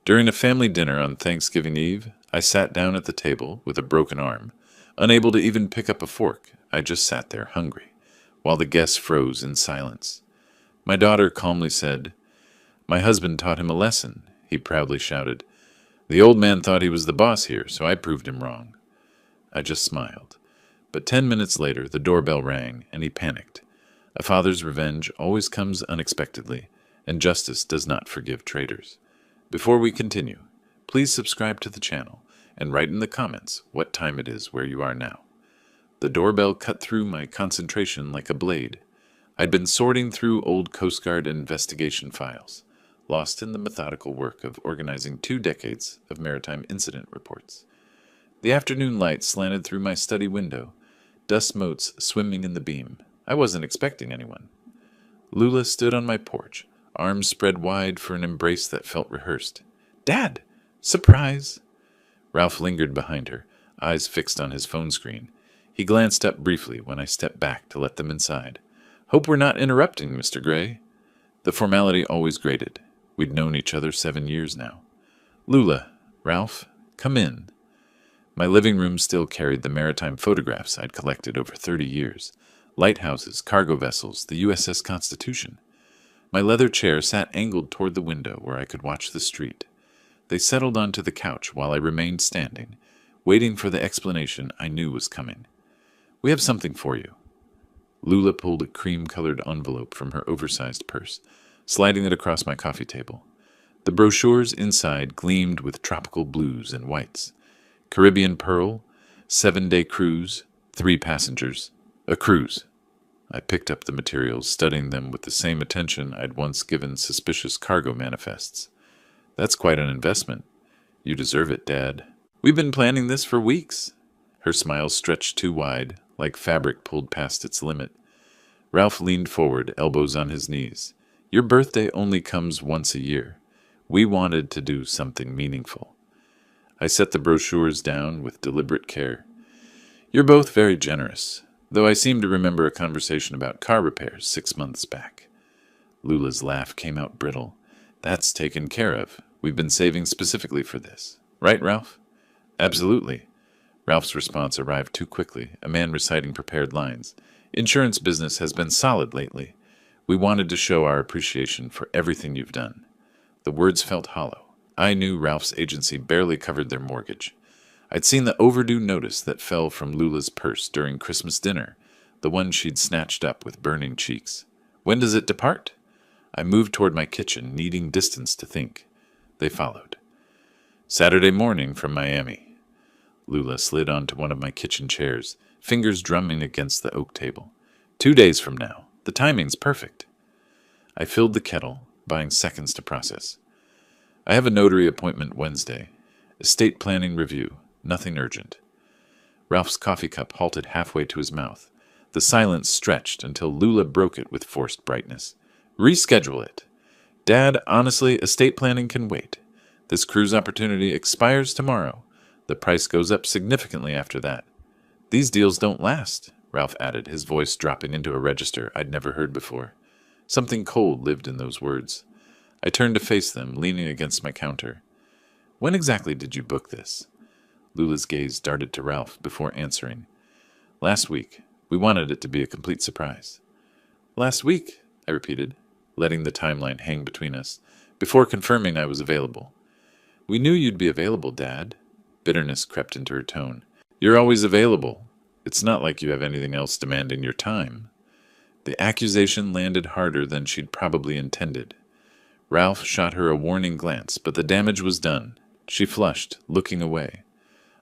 During a family dinner on Thanksgiving Eve, I sat down at the table with a broken arm, unable to even pick up a fork. I just sat there, hungry, while the guests froze in silence. My daughter calmly said, "My husband taught him a lesson," he proudly shouted. "The old man thought he was the boss here, so I proved him wrong." I just smiled. But 10 minutes later, the doorbell rang, and he panicked. A father's revenge always comes unexpectedly, and justice does not forgive traitors. Before we continue, please subscribe to the channel and write in the comments what time it is where you are now. The doorbell cut through my concentration like a blade. I'd been sorting through old Coast Guard investigation files, lost in the methodical work of organizing 2 decades of maritime incident reports. The afternoon light slanted through my study window, dust motes swimming in the beam. I wasn't expecting anyone. Lula stood on my porch, arms spread wide for an embrace that felt rehearsed. "Dad! Surprise!" Ralph lingered behind her, eyes fixed on his phone screen. He glanced up briefly when I stepped back to let them inside. "Hope we're not interrupting, Mr. Gray." The formality always grated. We'd known each other 7 years now. "Lula, Ralph, come in." My living room still carried the maritime photographs I'd collected over 30 years. Lighthouses, cargo vessels, the USS Constitution. My leather chair sat angled toward the window where I could watch the street. They settled onto the couch while I remained standing, waiting for the explanation I knew was coming. "We have something for you." Lula pulled a cream-colored envelope from her oversized purse, sliding it across my coffee table. The brochures inside gleamed with tropical blues and whites. Caribbean Pearl, 7-day cruise, 3 passengers, a cruise. I picked up the materials, studying them with the same attention I'd once given suspicious cargo manifests. "That's quite an investment." "You deserve it, Dad." "We've been planning this for weeks." Her smile stretched too wide, like fabric pulled past its limit. Ralph leaned forward, elbows on his knees. "Your birthday only comes once a year. We wanted to do something meaningful." I set the brochures down with deliberate care. "You're both very generous, though I seem to remember a conversation about car repairs 6 months back." Lula's laugh came out brittle. "That's taken care of. We've been saving specifically for this. Right, Ralph?" "Absolutely." Ralph's response arrived too quickly, a man reciting prepared lines. "Insurance business has been solid lately. We wanted to show our appreciation for everything you've done." The words felt hollow. I knew Ralph's agency barely covered their mortgage. I'd seen the overdue notice that fell from Lula's purse during Christmas dinner, the one she'd snatched up with burning cheeks. "When does it depart?" I moved toward my kitchen, needing distance to think. They followed. "Saturday morning from Miami." Lula slid onto one of my kitchen chairs, fingers drumming against the oak table. 2 days from now. The timing's perfect." I filled the kettle, buying seconds to process. "I have a notary appointment Wednesday. Estate planning review. Nothing urgent." Ralph's coffee cup halted halfway to his mouth. The silence stretched until Lula broke it with forced brightness. "Reschedule it." "Dad, honestly, estate planning can wait. This cruise opportunity expires tomorrow. The price goes up significantly after that." "These deals don't last," Ralph added, his voice dropping into a register I'd never heard before. Something cold lived in those words. I turned to face them, leaning against my counter. "When exactly did you book this?" Lula's gaze darted to Ralph before answering. "Last week. We wanted it to be a complete surprise." "Last week," I repeated, letting the timeline hang between us, before confirming I was available. "We knew you'd be available, Dad." Bitterness crept into her tone. "You're always available. It's not like you have anything else demanding your time." The accusation landed harder than she'd probably intended. Ralph shot her a warning glance, but the damage was done. She flushed, looking away.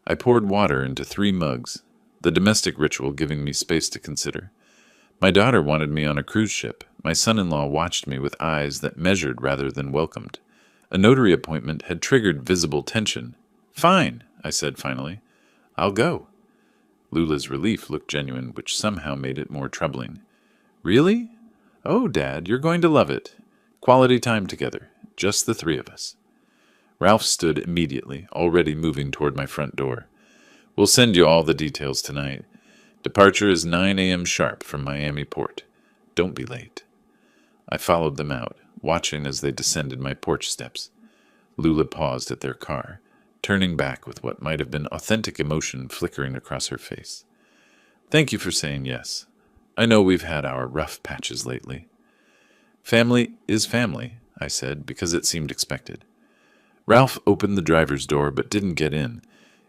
I poured water into 3 mugs, the domestic ritual giving me space to consider. My daughter wanted me on a cruise ship. My son-in-law watched me with eyes that measured rather than welcomed. A notary appointment had triggered visible tension. "Fine," I said finally. "I'll go." Lula's relief looked genuine, which somehow made it more troubling. "Really? Oh, Dad, you're going to love it. Quality time together, just the 3 of us." Ralph stood immediately, already moving toward my front door. "We'll send you all the details tonight. Departure is 9 a.m. sharp from Miami Port. Don't be late." I followed them out, watching as they descended my porch steps. Lula paused at their car, turning back with what might have been authentic emotion flickering across her face. Thank you for saying yes. I know we've had our rough patches lately. Family is family, I said, because it seemed expected. Ralph opened the driver's door but didn't get in.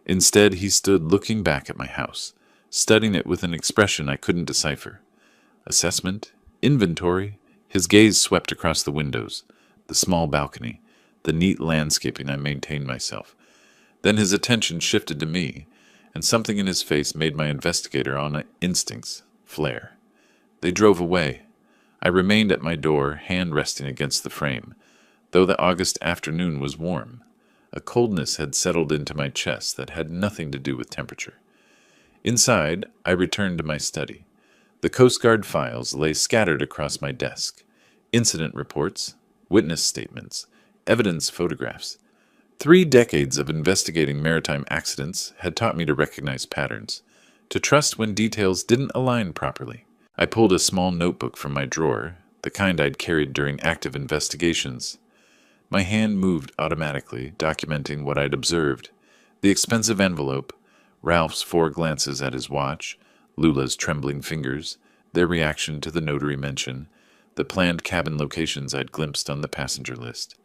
Instead, he stood looking back at my house, studying it with an expression I couldn't decipher. Assessment? Inventory? His gaze swept across the windows, the small balcony, the neat landscaping I maintained myself. Then his attention shifted to me, and something in his face made my investigator on instincts flare. They drove away. I remained at my door, hand resting against the frame. Though the August afternoon was warm, a coldness had settled into my chest that had nothing to do with temperature. Inside, I returned to my study. The Coast Guard files lay scattered across my desk. Incident reports, witness statements, evidence photographs. 3 decades of investigating maritime accidents had taught me to recognize patterns, to trust when details didn't align properly. I pulled a small notebook from my drawer, the kind I'd carried during active investigations. My hand moved automatically, documenting what I'd observed. The expensive envelope, Ralph's 4 glances at his watch, Lula's trembling fingers, their reaction to the notary mention, the planned cabin locations I'd glimpsed on the passenger list.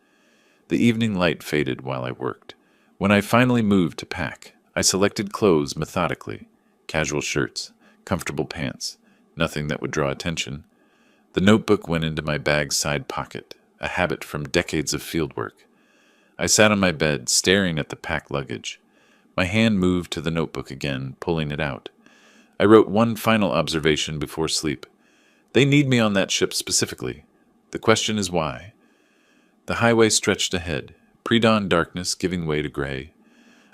The evening light faded while I worked. When I finally moved to pack, I selected clothes methodically. Casual shirts, comfortable pants, nothing that would draw attention. The notebook went into my bag's side pocket, a habit from decades of field work. I sat on my bed, staring at the packed luggage. My hand moved to the notebook again, pulling it out. I wrote one final observation before sleep. They need me on that ship specifically. The question is why. The highway stretched ahead, pre-dawn darkness giving way to gray.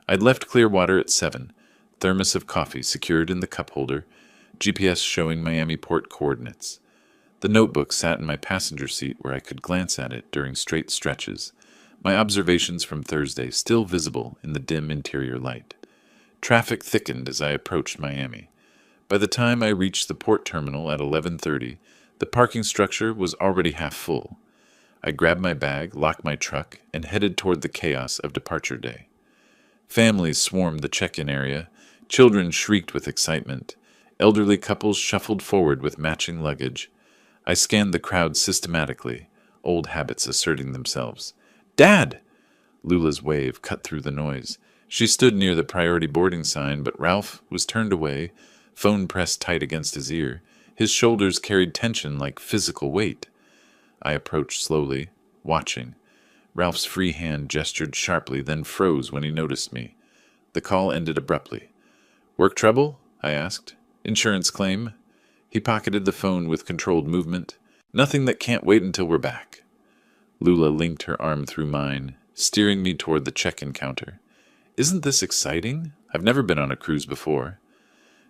I'd left Clearwater at 7, thermos of coffee secured in the cup holder, GPS showing Miami port coordinates. The notebook sat in my passenger seat where I could glance at it during straight stretches, my observations from Thursday still visible in the dim interior light. Traffic thickened as I approached Miami. By the time I reached the port terminal at 11:30, the parking structure was already half full. I grabbed my bag, locked my truck, and headed toward the chaos of departure day. Families swarmed the check-in area. Children shrieked with excitement. Elderly couples shuffled forward with matching luggage. I scanned the crowd systematically, old habits asserting themselves. "Dad!" Lula's wave cut through the noise. She stood near the priority boarding sign, but Ralph was turned away, phone pressed tight against his ear. His shoulders carried tension like physical weight. I approached slowly, watching. Ralph's free hand gestured sharply, then froze when he noticed me. The call ended abruptly. "Work trouble?" I asked. "Insurance claim?" He pocketed the phone with controlled movement. "Nothing that can't wait until we're back." Lula linked her arm through mine, steering me toward the check-in counter. "Isn't this exciting? I've never been on a cruise before."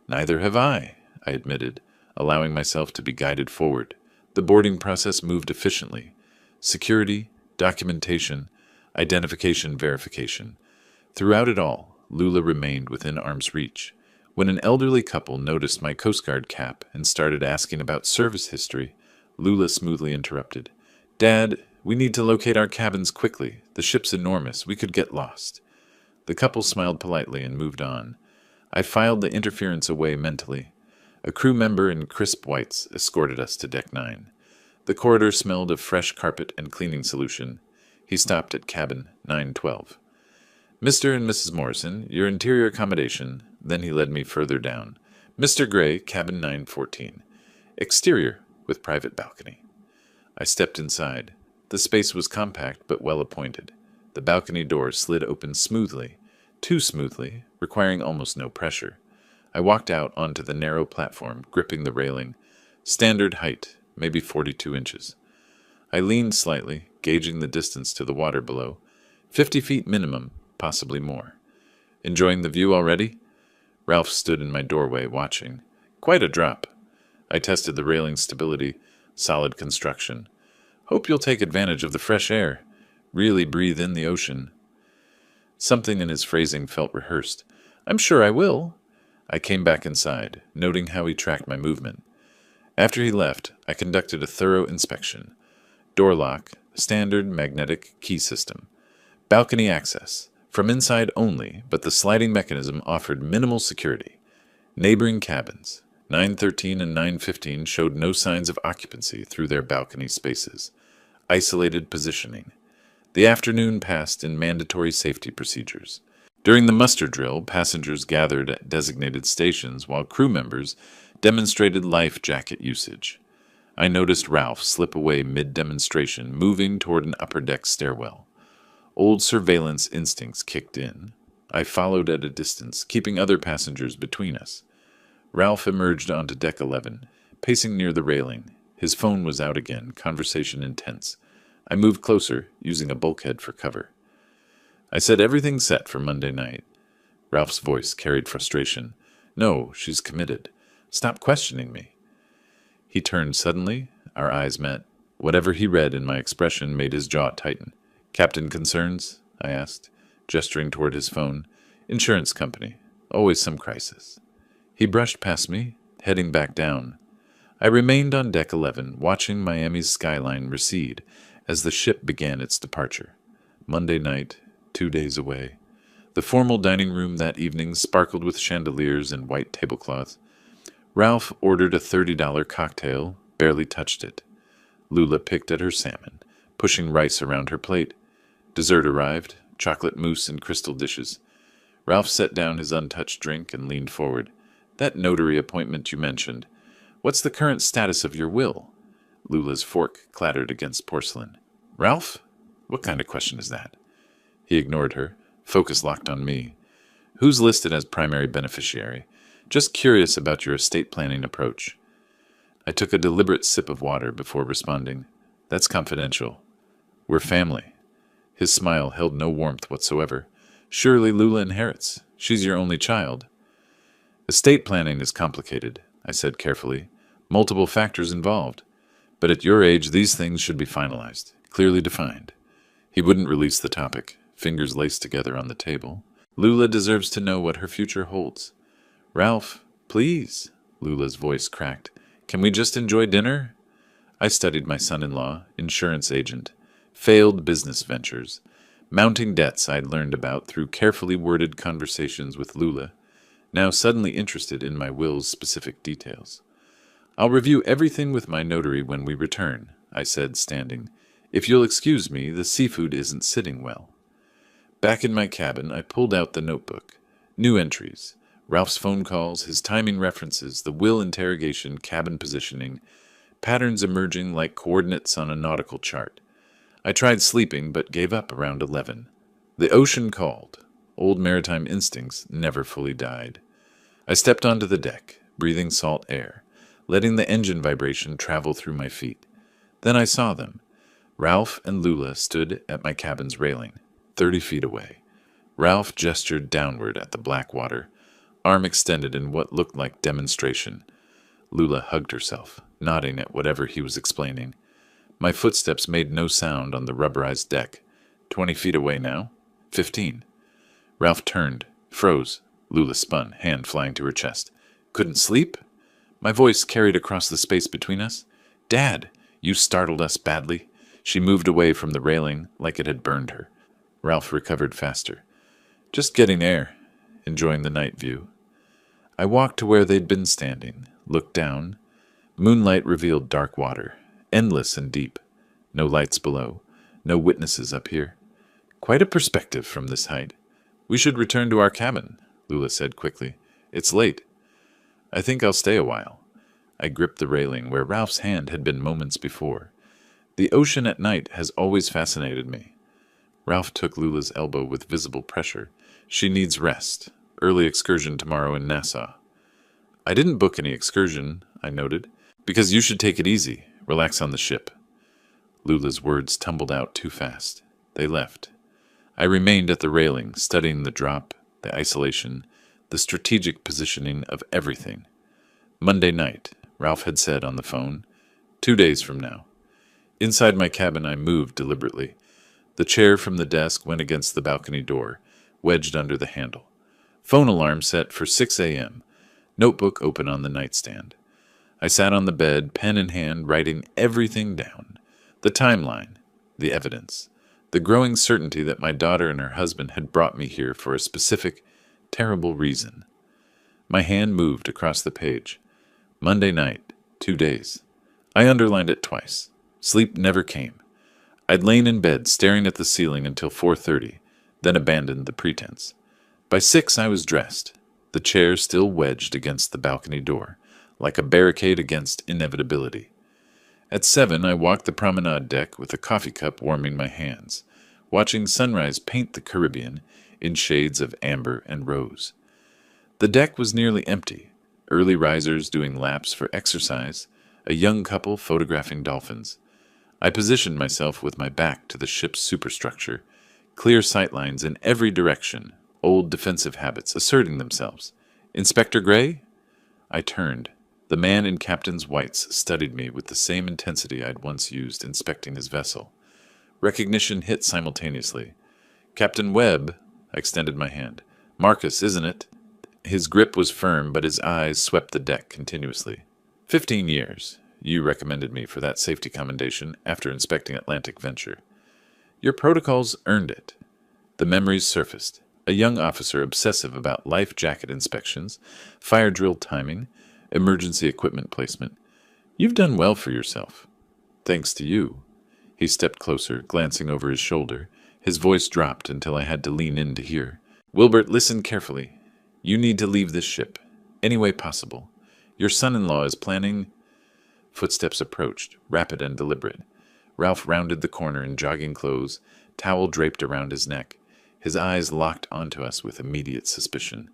"Neither have I admitted, allowing myself to be guided forward. The boarding process moved efficiently. Security, documentation, identification verification. Throughout it all, Lula remained within arm's reach. When an elderly couple noticed my Coast Guard cap and started asking about service history, Lula smoothly interrupted. "Dad, we need to locate our cabins quickly. The ship's enormous. We could get lost." The couple smiled politely and moved on. I filed the interference away mentally. A crew member in crisp whites escorted us to Deck 9. The corridor smelled of fresh carpet and cleaning solution. He stopped at cabin 912. "Mr. and Mrs. Morrison, your interior accommodation." Then he led me further down. "Mr. Gray, cabin 914. Exterior, with private balcony." I stepped inside. The space was compact but well appointed. The balcony door slid open smoothly, too smoothly, requiring almost no pressure. I walked out onto the narrow platform, gripping the railing. Standard height, maybe 42 inches. I leaned slightly, gauging the distance to the water below. 50 feet minimum, possibly more. "Enjoying the view already?" Ralph stood in my doorway, watching. "Quite a drop." I tested the railing's stability. Solid construction. "Hope you'll take advantage of the fresh air. Really breathe in the ocean." Something in his phrasing felt rehearsed. "I'm sure I will." I came back inside, noting how he tracked my movement. After he left, I conducted a thorough inspection. Door lock, standard magnetic key system. Balcony access. From inside only, but the sliding mechanism offered minimal security. Neighboring cabins. 913 and 915 showed no signs of occupancy through their balcony spaces. Isolated positioning. The afternoon passed in mandatory safety procedures. During the muster drill, passengers gathered at designated stations while crew members demonstrated life jacket usage. I noticed Ralph slip away mid-demonstration, moving toward an upper deck stairwell. Old surveillance instincts kicked in. I followed at a distance, keeping other passengers between us. Ralph emerged onto deck 11, pacing near the railing. His phone was out again, conversation intense. I moved closer, using a bulkhead for cover. I said everything's set for Monday night. Ralph's voice carried frustration. No, she's committed. Stop questioning me. He turned suddenly. Our eyes met. Whatever he read in my expression made his jaw tighten. Captain concerns? I asked, gesturing toward his phone. Insurance company. Always some crisis. He brushed past me, heading back down. I remained on deck 11, watching Miami's skyline recede as the ship began its departure. Monday night, 2 days away. The formal dining room that evening sparkled with chandeliers and white tablecloths. Ralph ordered a $30 cocktail, barely touched it. Lula picked at her salmon, pushing rice around her plate. Dessert arrived, chocolate mousse in crystal dishes. Ralph set down his untouched drink and leaned forward. That notary appointment you mentioned. What's the current status of your will? Lula's fork clattered against porcelain. Ralph? What kind of question is that? He ignored her, focus locked on me. Who's listed as primary beneficiary? Just curious about your estate planning approach. I took a deliberate sip of water before responding. That's confidential. We're family. His smile held no warmth whatsoever. Surely Lula inherits. She's your only child. Estate planning is complicated, I said carefully. Multiple factors involved. But at your age, these things should be finalized, clearly defined. He wouldn't release the topic, fingers laced together on the table. Lula deserves to know what her future holds. Ralph, please, Lula's voice cracked. Can we just enjoy dinner? I studied my son-in-law, insurance agent, failed business ventures, mounting debts I'd learned about through carefully worded conversations with Lula, now suddenly interested in my will's specific details. I'll review everything with my notary when we return, I said, standing. If you'll excuse me, the seafood isn't sitting well. Back in my cabin, I pulled out the notebook. New entries. Ralph's phone calls, his timing references, the will interrogation, cabin positioning, patterns emerging like coordinates on a nautical chart. I tried sleeping, but gave up around 11. The ocean called. Old maritime instincts never fully died. I stepped onto the deck, breathing salt air, letting the engine vibration travel through my feet. Then I saw them. Ralph and Lula stood at my cabin's railing, 30 feet away. Ralph gestured downward at the black water, arm extended in what looked like demonstration. Lula hugged herself, nodding at whatever he was explaining. My footsteps made no sound on the rubberized deck. 20 feet away now? 15. Ralph turned, froze. Lula spun, hand flying to her chest. Couldn't sleep? My voice carried across the space between us. Dad, you startled us badly. She moved away from the railing like it had burned her. Ralph recovered faster. Just getting air, enjoying the night view. I walked to where they'd been standing, looked down. Moonlight revealed dark water, endless and deep. No lights below, no witnesses up here. Quite a perspective from this height. We should return to our cabin, Lula said quickly. It's late. I think I'll stay a while. I gripped the railing where Ralph's hand had been moments before. The ocean at night has always fascinated me. Ralph took Lula's elbow with visible pressure. She needs rest. Early excursion tomorrow in Nassau. I didn't book any excursion, I noted, because you should take it easy, relax on the ship. Lula's words tumbled out too fast. They left. I remained at the railing, studying the drop, the isolation, the strategic positioning of everything. Monday night, Ralph had said on the phone. 2 days from now. Inside my cabin, I moved deliberately. The chair from the desk went against the balcony door, wedged under the handle. Phone alarm set for 6 a.m. Notebook open on the nightstand. I sat on the bed, pen in hand, writing everything down. The timeline, the evidence, The growing certainty that my daughter and her husband had brought me here for a specific, terrible reason. My hand moved across the page. Monday night, 2 days. I underlined it twice. Sleep never came. I'd lain in bed staring at the ceiling until 4:30, then abandoned the pretense. By 6 I was dressed, the chair still wedged against the balcony door, like a barricade against inevitability. At 7 I walked the promenade deck with a coffee cup warming my hands, watching sunrise paint the Caribbean in shades of amber and rose. The deck was nearly empty, early risers doing laps for exercise, a young couple photographing dolphins. I positioned myself with my back to the ship's superstructure, clear sightlines in every direction, old defensive habits asserting themselves. Inspector Gray? I turned. The man in captain's whites studied me with the same intensity I'd once used inspecting his vessel. Recognition hit simultaneously. Captain Webb, I extended my hand. Marcus, isn't it? His grip was firm, but his eyes swept the deck continuously. 15 years. You recommended me for that safety commendation after inspecting Atlantic Venture. Your protocols earned it. The memories surfaced. A young officer obsessive about life jacket inspections, fire drill timing, emergency equipment placement. You've done well for yourself. Thanks to you. He stepped closer, glancing over his shoulder. His voice dropped until I had to lean in to hear. Wilbert, listen carefully. You need to leave this ship, any way possible. Your son-in-law is planning... Footsteps approached, rapid and deliberate. Ralph rounded the corner in jogging clothes, towel draped around his neck. His eyes locked onto us with immediate suspicion.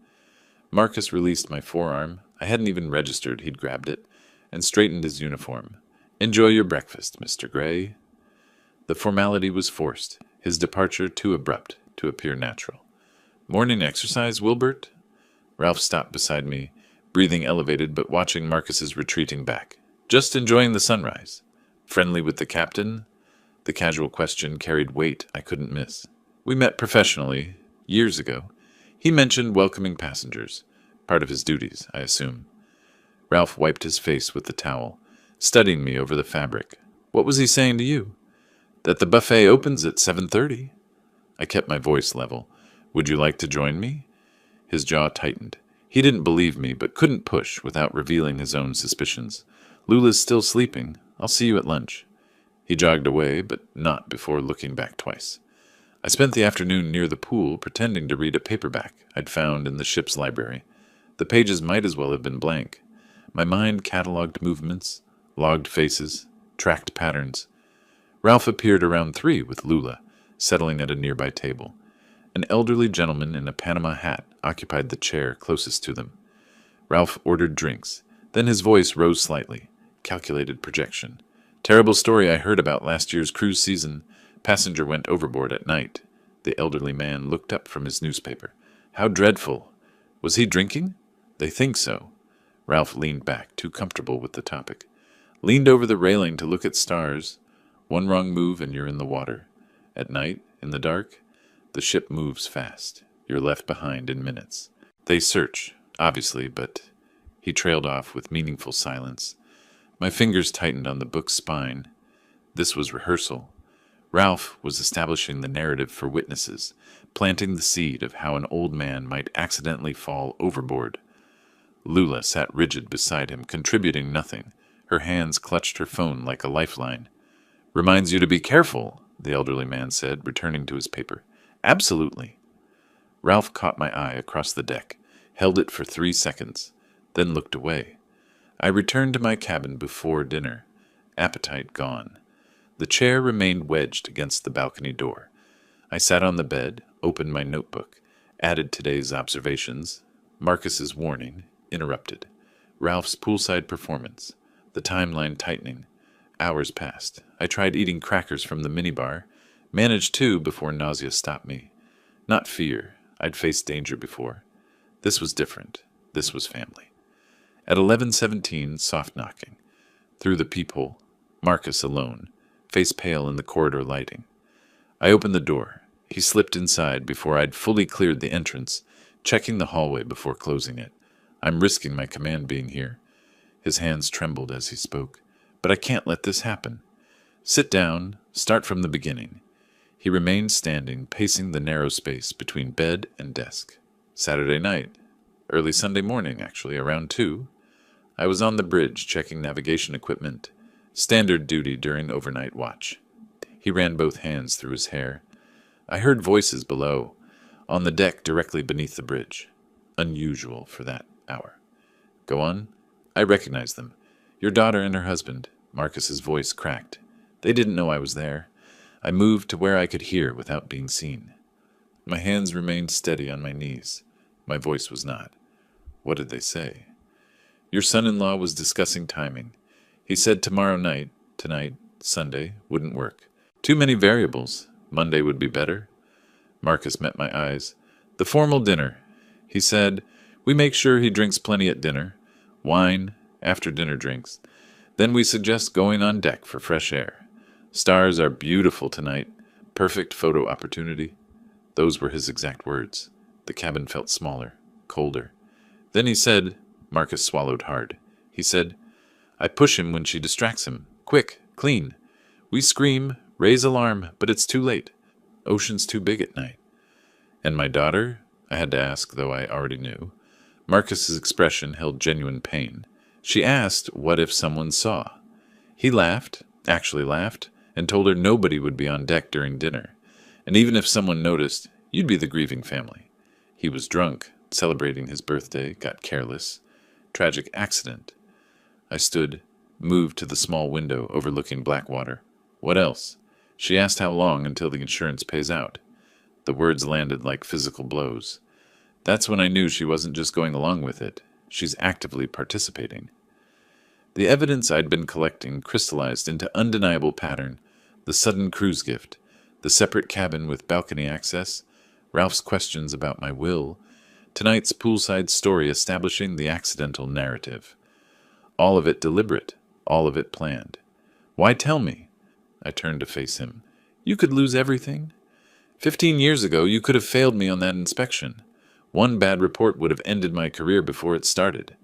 Marcus released my forearm. I hadn't even registered he'd grabbed it, and straightened his uniform. Enjoy your breakfast, Mr. Gray. The formality was forced, his departure too abrupt to appear natural. Morning exercise, Wilbert? Ralph stopped beside me, breathing elevated but watching Marcus's retreating back. Just enjoying the sunrise. Friendly with the captain? The casual question carried weight I couldn't miss. We met professionally, years ago. He mentioned welcoming passengers. Part of his duties, I assume. Ralph wiped his face with the towel, studying me over the fabric. What was he saying to you? That the buffet opens at 7:30. I kept my voice level. Would you like to join me? His jaw tightened. He didn't believe me, but couldn't push without revealing his own suspicions. Lula's still sleeping. I'll see you at lunch. He jogged away, but not before looking back twice. I spent the afternoon near the pool pretending to read a paperback I'd found in the ship's library. The pages might as well have been blank. My mind catalogued movements, logged faces, tracked patterns. Ralph appeared around 3 with Lula, settling at a nearby table. An elderly gentleman in a Panama hat occupied the chair closest to them. Ralph ordered drinks. Then his voice rose slightly. Calculated projection. Terrible story I heard about last year's cruise season. Passenger went overboard at night. The elderly man looked up from his newspaper. How dreadful. Was he drinking? They think so. Ralph leaned back, too comfortable with the topic. Leaned over the railing to look at stars. One wrong move and you're in the water. At night, in the dark, the ship moves fast. You're left behind in minutes. They search, obviously, but... He trailed off with meaningful silence. My fingers tightened on the book's spine. This was rehearsal. Ralph was establishing the narrative for witnesses, planting the seed of how an old man might accidentally fall overboard. Lula sat rigid beside him, contributing nothing. Her hands clutched her phone like a lifeline. Reminds you to be careful, the elderly man said, returning to his paper. Absolutely. Ralph caught my eye across the deck, held it for 3 seconds, then looked away. I returned to my cabin before dinner, appetite gone. The chair remained wedged against the balcony door. I sat on the bed, opened my notebook, added today's observations, Marcus's warning, interrupted, Ralph's poolside performance, the timeline tightening. Hours passed. I tried eating crackers from the minibar, managed 2 before nausea stopped me. Not fear. I'd faced danger before. This was different. This was family. At 11:17, soft knocking. Through the peephole, Marcus alone, face pale in the corridor lighting. I opened the door. He slipped inside before I'd fully cleared the entrance, checking the hallway before closing it. I'm risking my command being here. His hands trembled as he spoke. But I can't let this happen. Sit down, start from the beginning. He remained standing, pacing the narrow space between bed and desk. Saturday night, early Sunday morning, actually, around 2, I was on the bridge checking navigation equipment, standard duty during overnight watch. He ran both hands through his hair. I heard voices below, on the deck directly beneath the bridge. Unusual for that hour. Go on. I recognized them. Your daughter and her husband. Marcus's voice cracked. They didn't know I was there. I moved to where I could hear without being seen. My hands remained steady on my knees. My voice was not. What did they say? Your son-in-law was discussing timing. He said tomorrow night, tonight, Sunday, wouldn't work. Too many variables. Monday would be better. Marcus met my eyes. The formal dinner. He said, we make sure he drinks plenty at dinner. Wine, after dinner drinks. Then we suggest going on deck for fresh air. Stars are beautiful tonight. Perfect photo opportunity. Those were his exact words. The cabin felt smaller, colder. Then he said, Marcus swallowed hard. He said, I push him when she distracts him. Quick, clean. We scream, raise alarm, but it's too late. Ocean's too big at night. And my daughter? I had to ask, though I already knew. Marcus's expression held genuine pain. She asked, what if someone saw? He laughed, actually laughed, and told her nobody would be on deck during dinner. And even if someone noticed, you'd be the grieving family. He was drunk, celebrating his birthday, got careless. Tragic accident. I stood, moved to the small window overlooking Blackwater. What else? She asked how long until the insurance pays out. The words landed like physical blows. That's when I knew she wasn't just going along with it. She's actively participating. The evidence I'd been collecting crystallized into undeniable pattern. The sudden cruise gift, the separate cabin with balcony access, Ralph's questions about my will, tonight's poolside story establishing the accidental narrative. All of it deliberate, all of it planned. Why tell me? I turned to face him. You could lose everything? 15 years ago, you could have failed me on that inspection. One bad report would have ended my career before it started.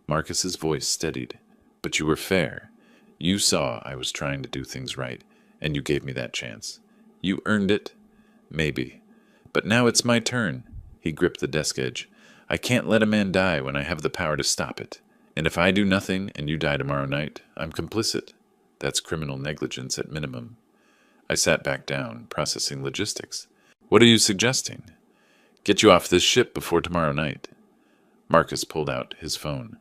Marcus's voice steadied. But you were fair. You saw I was trying to do things right, and you gave me that chance. You earned it? Maybe. But now it's my turn. He gripped the desk edge. I can't let a man die when I have the power to stop it. And if I do nothing and you die tomorrow night, I'm complicit. That's criminal negligence at minimum. I sat back down, processing logistics. What are you suggesting? Get you off this ship before tomorrow night. Marcus pulled out his phone.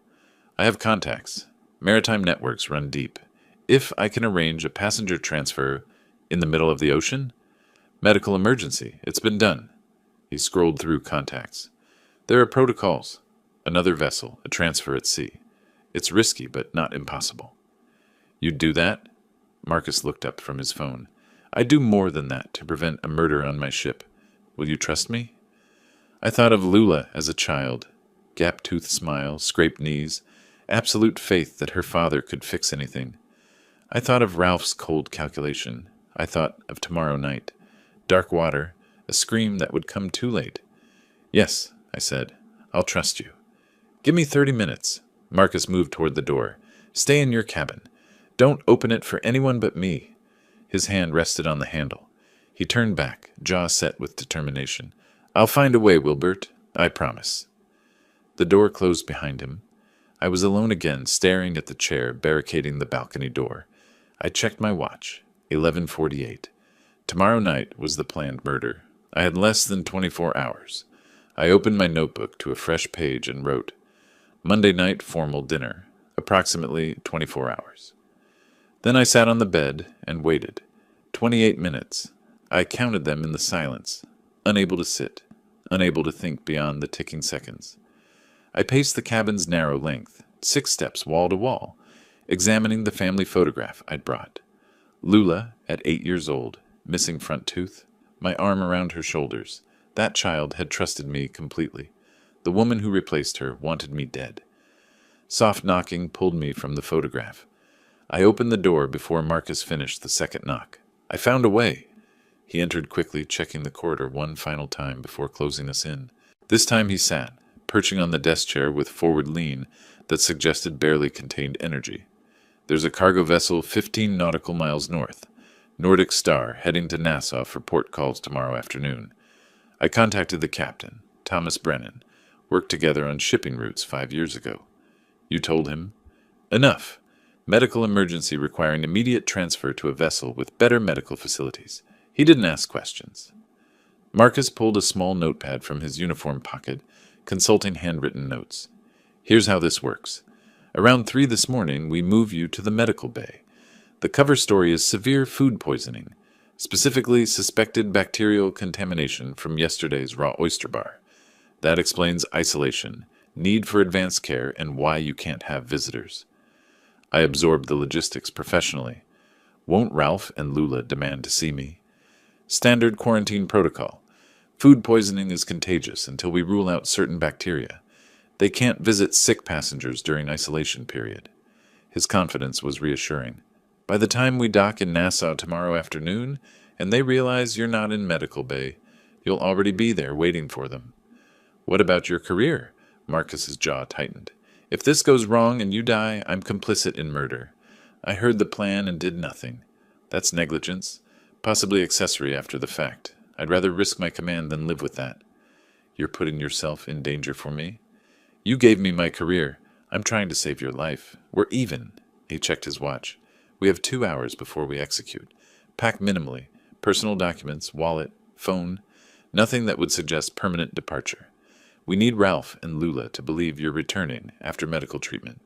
I have contacts. Maritime networks run deep. If I can arrange a passenger transfer in the middle of the ocean? Medical emergency. It's been done. He scrolled through contacts. There are protocols. Another vessel, a transfer at sea. It's risky, but not impossible. You'd do that? Marcus looked up from his phone. I'd do more than that to prevent a murder on my ship. Will you trust me? I thought of Lula as a child. Gap-toothed smile, scraped knees, absolute faith that her father could fix anything. I thought of Ralph's cold calculation. I thought of tomorrow night. Dark water, a scream that would come too late. Yes, I said. I'll trust you. Give me 30 minutes. Marcus moved toward the door. Stay in your cabin. Don't open it for anyone but me. His hand rested on the handle. He turned back, jaw set with determination. I'll find a way, Wilbert. I promise. The door closed behind him. I was alone again, staring at the chair barricading the balcony door. I checked my watch. 11:48. Tomorrow night was the planned murder. I had less than 24 hours. I opened my notebook to a fresh page and wrote, Monday night formal dinner, approximately 24 hours. Then I sat on the bed and waited. 28 minutes. I counted them in the silence, unable to sit, unable to think beyond the ticking seconds. I paced the cabin's narrow length, 6 steps wall to wall, examining the family photograph I'd brought. Lula, at 8 years old, missing front tooth, my arm around her shoulders. That child had trusted me completely. The woman who replaced her wanted me dead. Soft knocking pulled me from the photograph. I opened the door before Marcus finished the second knock. I found a way. He entered quickly, checking the corridor one final time before closing us in. This time he sat, perching on the desk chair with forward lean that suggested barely contained energy. There's a cargo vessel 15 nautical miles north. Nordic Star, heading to Nassau for port calls tomorrow afternoon. I contacted the captain, Thomas Brennan. Worked together on shipping routes 5 years ago. You told him? Enough. Medical emergency requiring immediate transfer to a vessel with better medical facilities. He didn't ask questions. Marcus pulled a small notepad from his uniform pocket, consulting handwritten notes. Here's how this works. Around 3 this morning, we move you to the medical bay. The cover story is severe food poisoning, specifically suspected bacterial contamination from yesterday's raw oyster bar. That explains isolation, need for advanced care, and why you can't have visitors. I absorbed the logistics professionally. Won't Ralph and Lula demand to see me? Standard quarantine protocol. Food poisoning is contagious until we rule out certain bacteria. They can't visit sick passengers during isolation period. His confidence was reassuring. By the time we dock in Nassau tomorrow afternoon, and they realize you're not in medical bay, you'll already be there waiting for them. What about your career? Marcus's jaw tightened. If this goes wrong and you die, I'm complicit in murder. I heard the plan and did nothing. That's negligence, possibly accessory after the fact. I'd rather risk my command than live with that. You're putting yourself in danger for me? You gave me my career. I'm trying to save your life. We're even. He checked his watch. We have 2 hours before we execute. Pack minimally. Personal documents, wallet, phone. Nothing that would suggest permanent departure. We need Ralph and Lula to believe you're returning after medical treatment.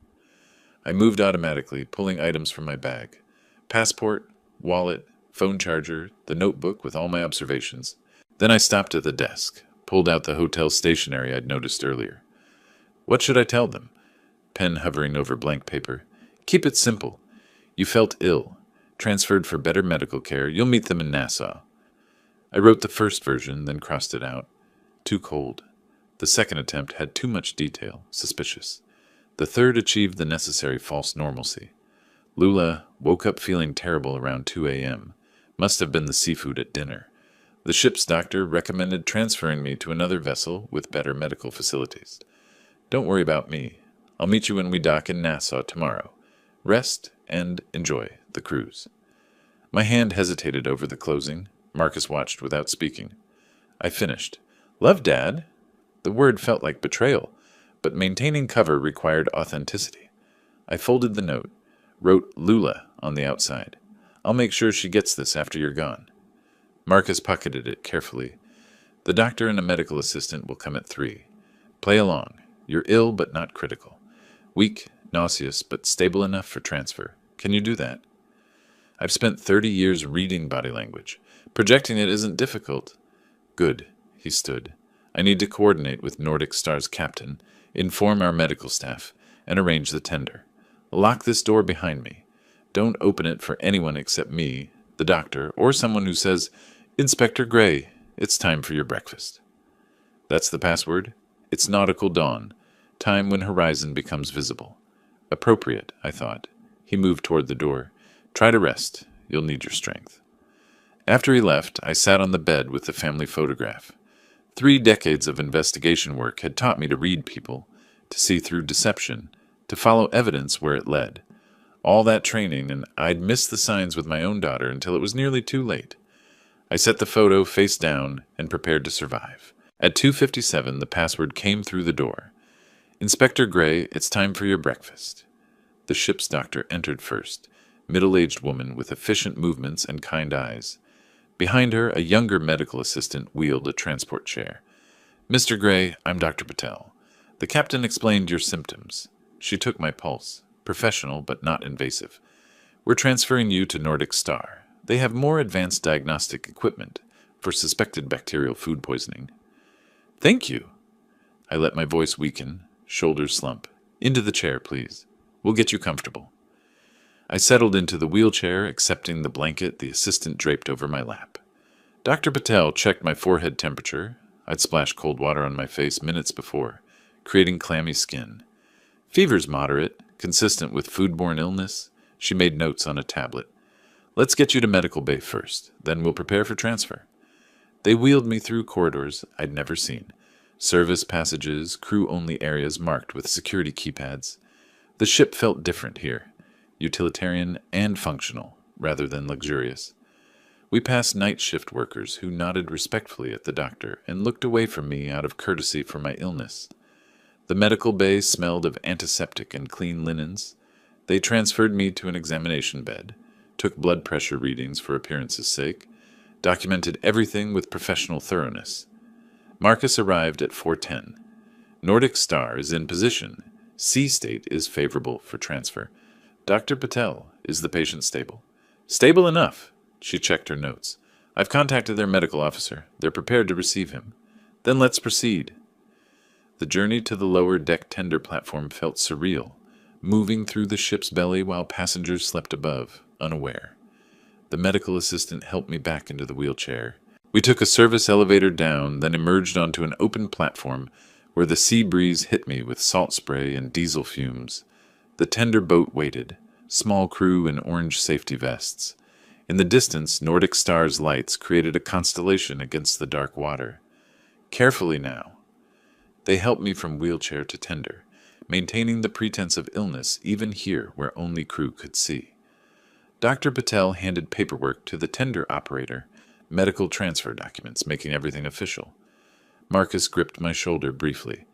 I moved automatically, pulling items from my bag. Passport, wallet, phone charger, the notebook with all my observations. Then I stopped at the desk, pulled out the hotel stationery I'd noticed earlier. What should I tell them? Pen hovering over blank paper. Keep it simple. You felt ill. Transferred for better medical care. You'll meet them in Nassau. I wrote the first version, then crossed it out. Too cold. The second attempt had too much detail, suspicious. The third achieved the necessary false normalcy. Lula woke up feeling terrible around 2 a.m. Must have been the seafood at dinner. The ship's doctor recommended transferring me to another vessel with better medical facilities. Don't worry about me. I'll meet you when we dock in Nassau tomorrow. Rest and enjoy the cruise. My hand hesitated over the closing. Marcus watched without speaking. I finished. Love, Dad? The word felt like betrayal, but maintaining cover required authenticity. I folded the note, wrote Lula on the outside. I'll make sure she gets this after you're gone. Marcus pocketed it carefully. The doctor and a medical assistant will come at 3. Play along. You're ill but not critical. Weak, nauseous, but stable enough for transfer. Can you do that? I've spent 30 years reading body language. Projecting it isn't difficult. Good. He stood. I need to coordinate with Nordic Star's captain, inform our medical staff, and arrange the tender. Lock this door behind me. Don't open it for anyone except me, the doctor, or someone who says, Inspector Gray, it's time for your breakfast. That's the password? It's nautical dawn, time when horizon becomes visible. Appropriate, I thought. He moved toward the door. Try to rest. You'll need your strength. After he left, I sat on the bed with the family photograph. 3 decades of investigation work had taught me to read people, to see through deception, to follow evidence where it led. All that training, and I'd missed the signs with my own daughter until it was nearly too late. I set the photo face down and prepared to survive. At 2:57, the password came through the door. Inspector Gray, it's time for your breakfast. The ship's doctor entered first, middle-aged woman with efficient movements and kind eyes. Behind her, a younger medical assistant wheeled a transport chair. Mr. Gray, I'm Dr. Patel. The captain explained your symptoms. She took my pulse. Professional, but not invasive. We're transferring you to Nordic Star. They have more advanced diagnostic equipment for suspected bacterial food poisoning. Thank you. I let my voice weaken, shoulders slump. Into the chair, please. We'll get you comfortable. I settled into the wheelchair, accepting the blanket the assistant draped over my lap. Dr. Patel checked my forehead temperature. I'd splashed cold water on my face minutes before, creating clammy skin. Fever's moderate, consistent with foodborne illness. She made notes on a tablet. Let's get you to medical bay first, then we'll prepare for transfer. They wheeled me through corridors I'd never seen. Service passages, crew-only areas marked with security keypads. The ship felt different here. Utilitarian and functional, rather than luxurious. We passed night shift workers who nodded respectfully at the doctor and looked away from me out of courtesy for my illness. The medical bay smelled of antiseptic and clean linens. They transferred me to an examination bed, took blood pressure readings for appearance's sake, documented everything with professional thoroughness. Marcus arrived at 4:10. Nordic Star is in position. C state is favorable for transfer. Dr. Patel, is the patient stable? Stable enough. She checked her notes. I've contacted their medical officer. They're prepared to receive him. Then let's proceed. The journey to the lower deck tender platform felt surreal, moving through the ship's belly while passengers slept above, unaware. The medical assistant helped me back into the wheelchair. We took a service elevator down, then emerged onto an open platform where the sea breeze hit me with salt spray and diesel fumes. The tender boat waited, small crew in orange safety vests. In the distance, Nordic Star's lights created a constellation against the dark water. Carefully now. They helped me from wheelchair to tender, maintaining the pretense of illness even here where only crew could see. Dr. Patel handed paperwork to the tender operator, medical transfer documents, making everything official. Marcus gripped my shoulder briefly.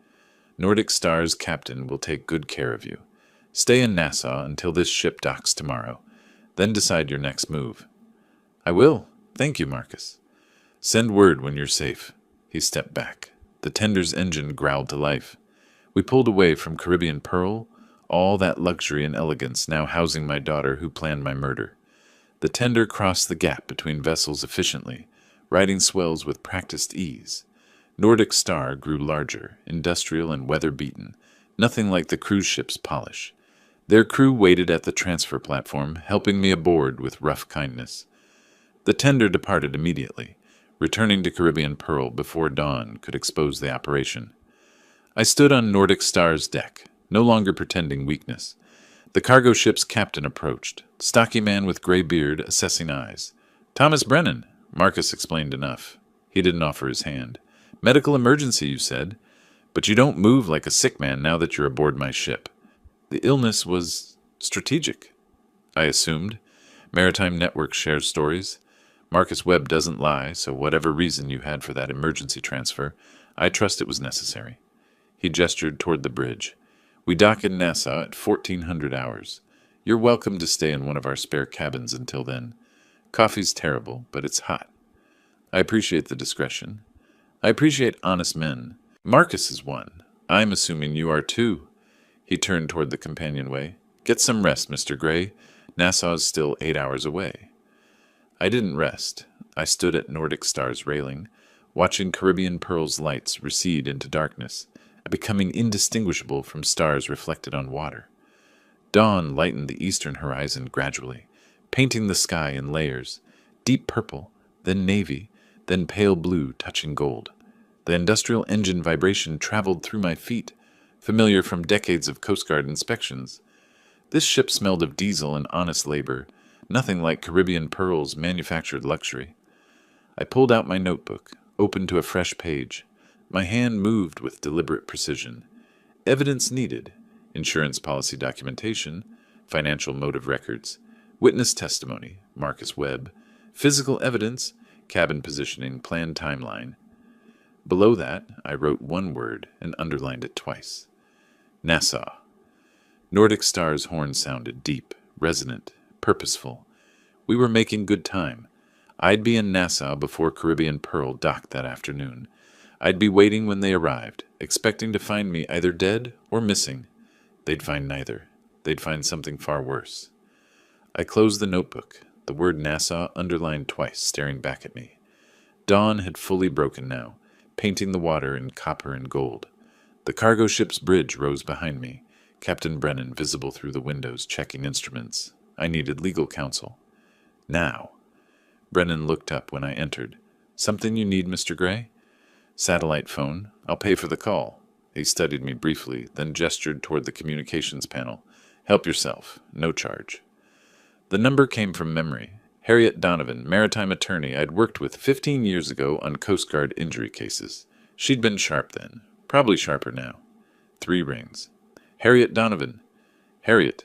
Nordic Star's captain will take good care of you. Stay in Nassau until this ship docks tomorrow. Then decide your next move. I will. Thank you, Marcus. Send word when you're safe. He stepped back. The tender's engine growled to life. We pulled away from Caribbean Pearl, all that luxury and elegance now housing my daughter who planned my murder. The tender crossed the gap between vessels efficiently, riding swells with practiced ease. Nordic Star grew larger, industrial and weather-beaten, nothing like the cruise ship's polish. Their crew waited at the transfer platform, helping me aboard with rough kindness. The tender departed immediately, returning to Caribbean Pearl before dawn could expose the operation. I stood on Nordic Star's deck, no longer pretending weakness. The cargo ship's captain approached, stocky man with gray beard, assessing eyes. Thomas Brennan, Marcus explained enough. He didn't offer his hand. Medical emergency, you said, but you don't move like a sick man now that you're aboard my ship. The illness was strategic, I assumed. Maritime Network shares stories. Marcus Webb doesn't lie, so whatever reason you had for that emergency transfer, I trust it was necessary. He gestured toward the bridge. We dock in Nassau at 1400 hours. You're welcome to stay in one of our spare cabins until then. Coffee's terrible, but it's hot. I appreciate the discretion. I appreciate honest men. Marcus is one. I'm assuming you are too. He turned toward the companionway. Get some rest, Mr. Gray. Nassau's still 8 hours away. I didn't rest. I stood at Nordic Star's railing, watching Caribbean Pearl's lights recede into darkness, becoming indistinguishable from stars reflected on water. Dawn lightened the eastern horizon gradually, painting the sky in layers, deep purple, then navy, then pale blue touching gold. The industrial engine vibration traveled through my feet, familiar from decades of Coast Guard inspections. This ship smelled of diesel and honest labor, nothing like Caribbean Pearl's manufactured luxury. I pulled out my notebook, opened to a fresh page. My hand moved with deliberate precision. Evidence needed: insurance policy documentation, financial motive records, witness testimony, Marcus Webb, physical evidence, cabin positioning, planned timeline. Below that, I wrote one word and underlined it twice. Nassau. Nordic Star's horn sounded deep, resonant, purposeful. We were making good time. I'd be in Nassau before Caribbean Pearl docked that afternoon. I'd be waiting when they arrived, expecting to find me either dead or missing. They'd find neither. They'd find something far worse. I closed the notebook, the word Nassau underlined twice, staring back at me. Dawn had fully broken now, painting the water in copper and gold. The cargo ship's bridge rose behind me, Captain Brennan visible through the windows checking instruments. I needed legal counsel. Now. Brennan looked up when I entered. Something you need, Mr. Gray? Satellite phone. I'll pay for the call. He studied me briefly, then gestured toward the communications panel. Help yourself. No charge. The number came from memory. Harriet Donovan, maritime attorney I'd worked with 15 years ago on Coast Guard injury cases. She'd been sharp then. Probably sharper now. 3 rings. Harriet Donovan. Harriet.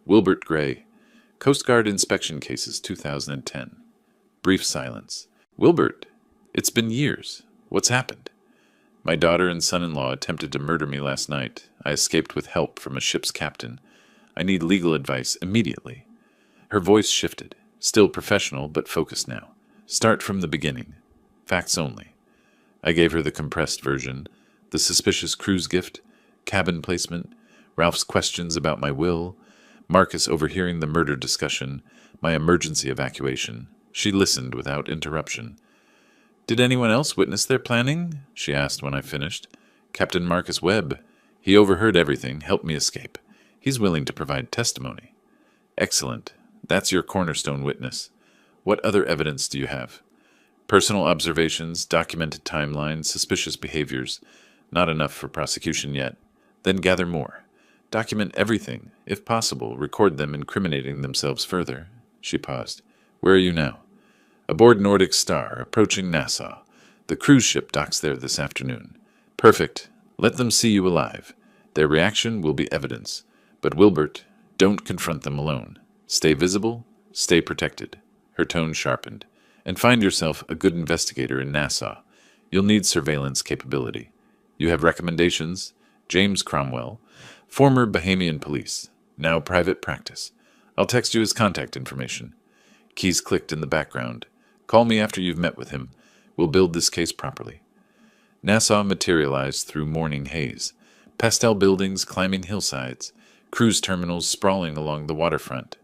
Wilbert Gray. Coast Guard inspection cases 2010. Brief silence. Wilbert, it's been years. What's happened? My daughter and son-in-law attempted to murder me last night. I escaped with help from a ship's captain. I need legal advice immediately. Her voice shifted, still professional but focused now. Start from the beginning. Facts only. I gave her the compressed version, the suspicious cruise gift, cabin placement, Ralph's questions about my will, Marcus overhearing the murder discussion, my emergency evacuation. She listened without interruption. Did anyone else witness their planning? She asked when I finished. Captain Marcus Webb. He overheard everything, helped me escape. He's willing to provide testimony. Excellent. That's your cornerstone witness. What other evidence do you have? Personal observations, documented timelines, suspicious behaviors. Not enough for prosecution yet. Then gather more. Document everything. If possible, record them incriminating themselves further. She paused. Where are you now? Aboard Nordic Star, approaching Nassau. The cruise ship docks there this afternoon. Perfect. Let them see you alive. Their reaction will be evidence. But Wilbert, don't confront them alone. Stay visible, stay protected. Her tone sharpened. And find yourself a good investigator in Nassau. You'll need surveillance capability. You have recommendations? James Cromwell, former Bahamian police, now private practice. I'll text you his contact information. Keys clicked in the background. Call me after you've met with him. We'll build this case properly. Nassau materialized through morning haze. Pastel buildings climbing hillsides. Cruise terminals sprawling along the waterfront.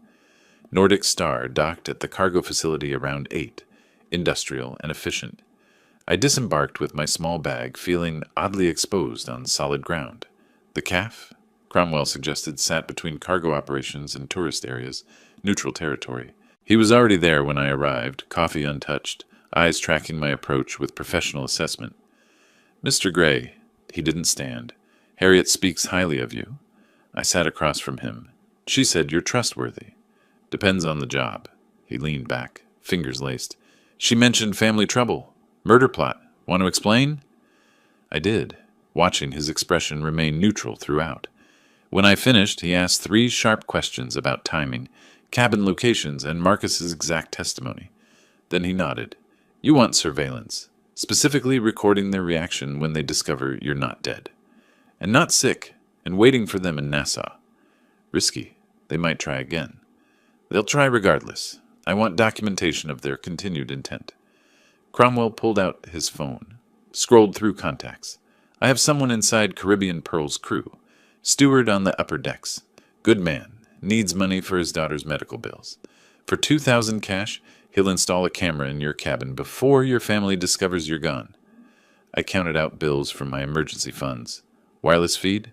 Nordic Star docked at the cargo facility around 8, industrial and efficient. I disembarked with my small bag, feeling oddly exposed on solid ground. The CAF, Cromwell suggested, sat between cargo operations and tourist areas, neutral territory. He was already there when I arrived, coffee untouched, eyes tracking my approach with professional assessment. Mr. Gray, he didn't stand. Harriet speaks highly of you. I sat across from him. She said you're trustworthy. Depends on the job. He leaned back, fingers laced. She mentioned family trouble. Murder plot. Want to explain? I did, watching his expression remain neutral throughout. When I finished, he asked 3 sharp questions about timing, cabin locations, and Marcus's exact testimony. Then he nodded. You want surveillance, specifically recording their reaction when they discover you're not dead. And not sick, and waiting for them in Nassau. Risky. They might try again. They'll try regardless. I want documentation of their continued intent. Cromwell pulled out his phone, scrolled through contacts. I have someone inside Caribbean Pearl's crew. Steward on the upper decks. Good man. Needs money for his daughter's medical bills. For 2,000 cash, he'll install a camera in your cabin before your family discovers you're gone. I counted out bills from my emergency funds. Wireless feed?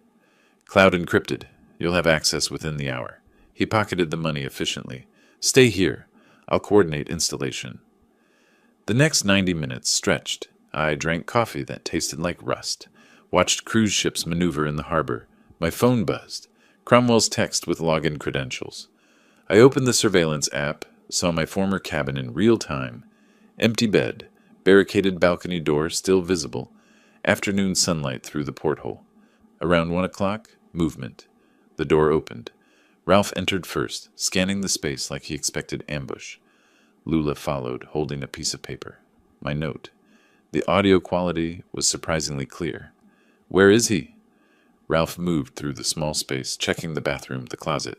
Cloud encrypted. You'll have access within the hour. He pocketed the money efficiently. Stay here. I'll coordinate installation. The next 90 minutes stretched. I drank coffee that tasted like rust. Watched cruise ships maneuver in the harbor. My phone buzzed. Cromwell's text with login credentials. I opened the surveillance app, saw my former cabin in real time. Empty bed, barricaded balcony door still visible. Afternoon sunlight through the porthole. Around 1 o'clock, movement. The door opened. Ralph entered first, scanning the space like he expected ambush. Lula followed, holding a piece of paper. My note. The audio quality was surprisingly clear. Where is he? Ralph moved through the small space, checking the bathroom, the closet.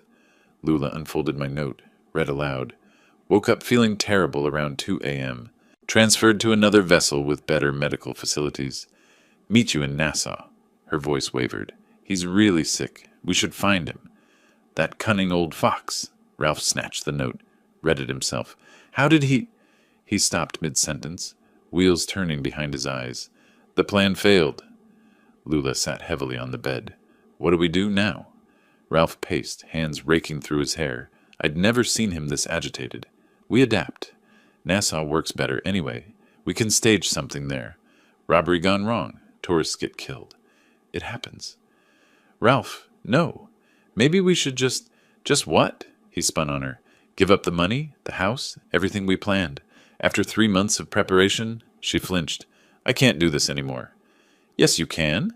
Lula unfolded my note, read aloud. Woke up feeling terrible around 2 a.m. Transferred to another vessel with better medical facilities. Meet you in Nassau. Her voice wavered. He's really sick. We should find him. That cunning old fox. Ralph snatched the note, read it himself. How did he... He stopped mid-sentence, wheels turning behind his eyes. The plan failed. Lula sat heavily on the bed. What do we do now? Ralph paced, hands raking through his hair. I'd never seen him this agitated. We adapt. Nassau works better anyway. We can stage something there. Robbery gone wrong. Tourists get killed. It happens. Ralph, no. Maybe we should just... Just what? He spun on her. Give up the money, the house, everything we planned. After 3 months of preparation, she flinched. I can't do this anymore. Yes, you can.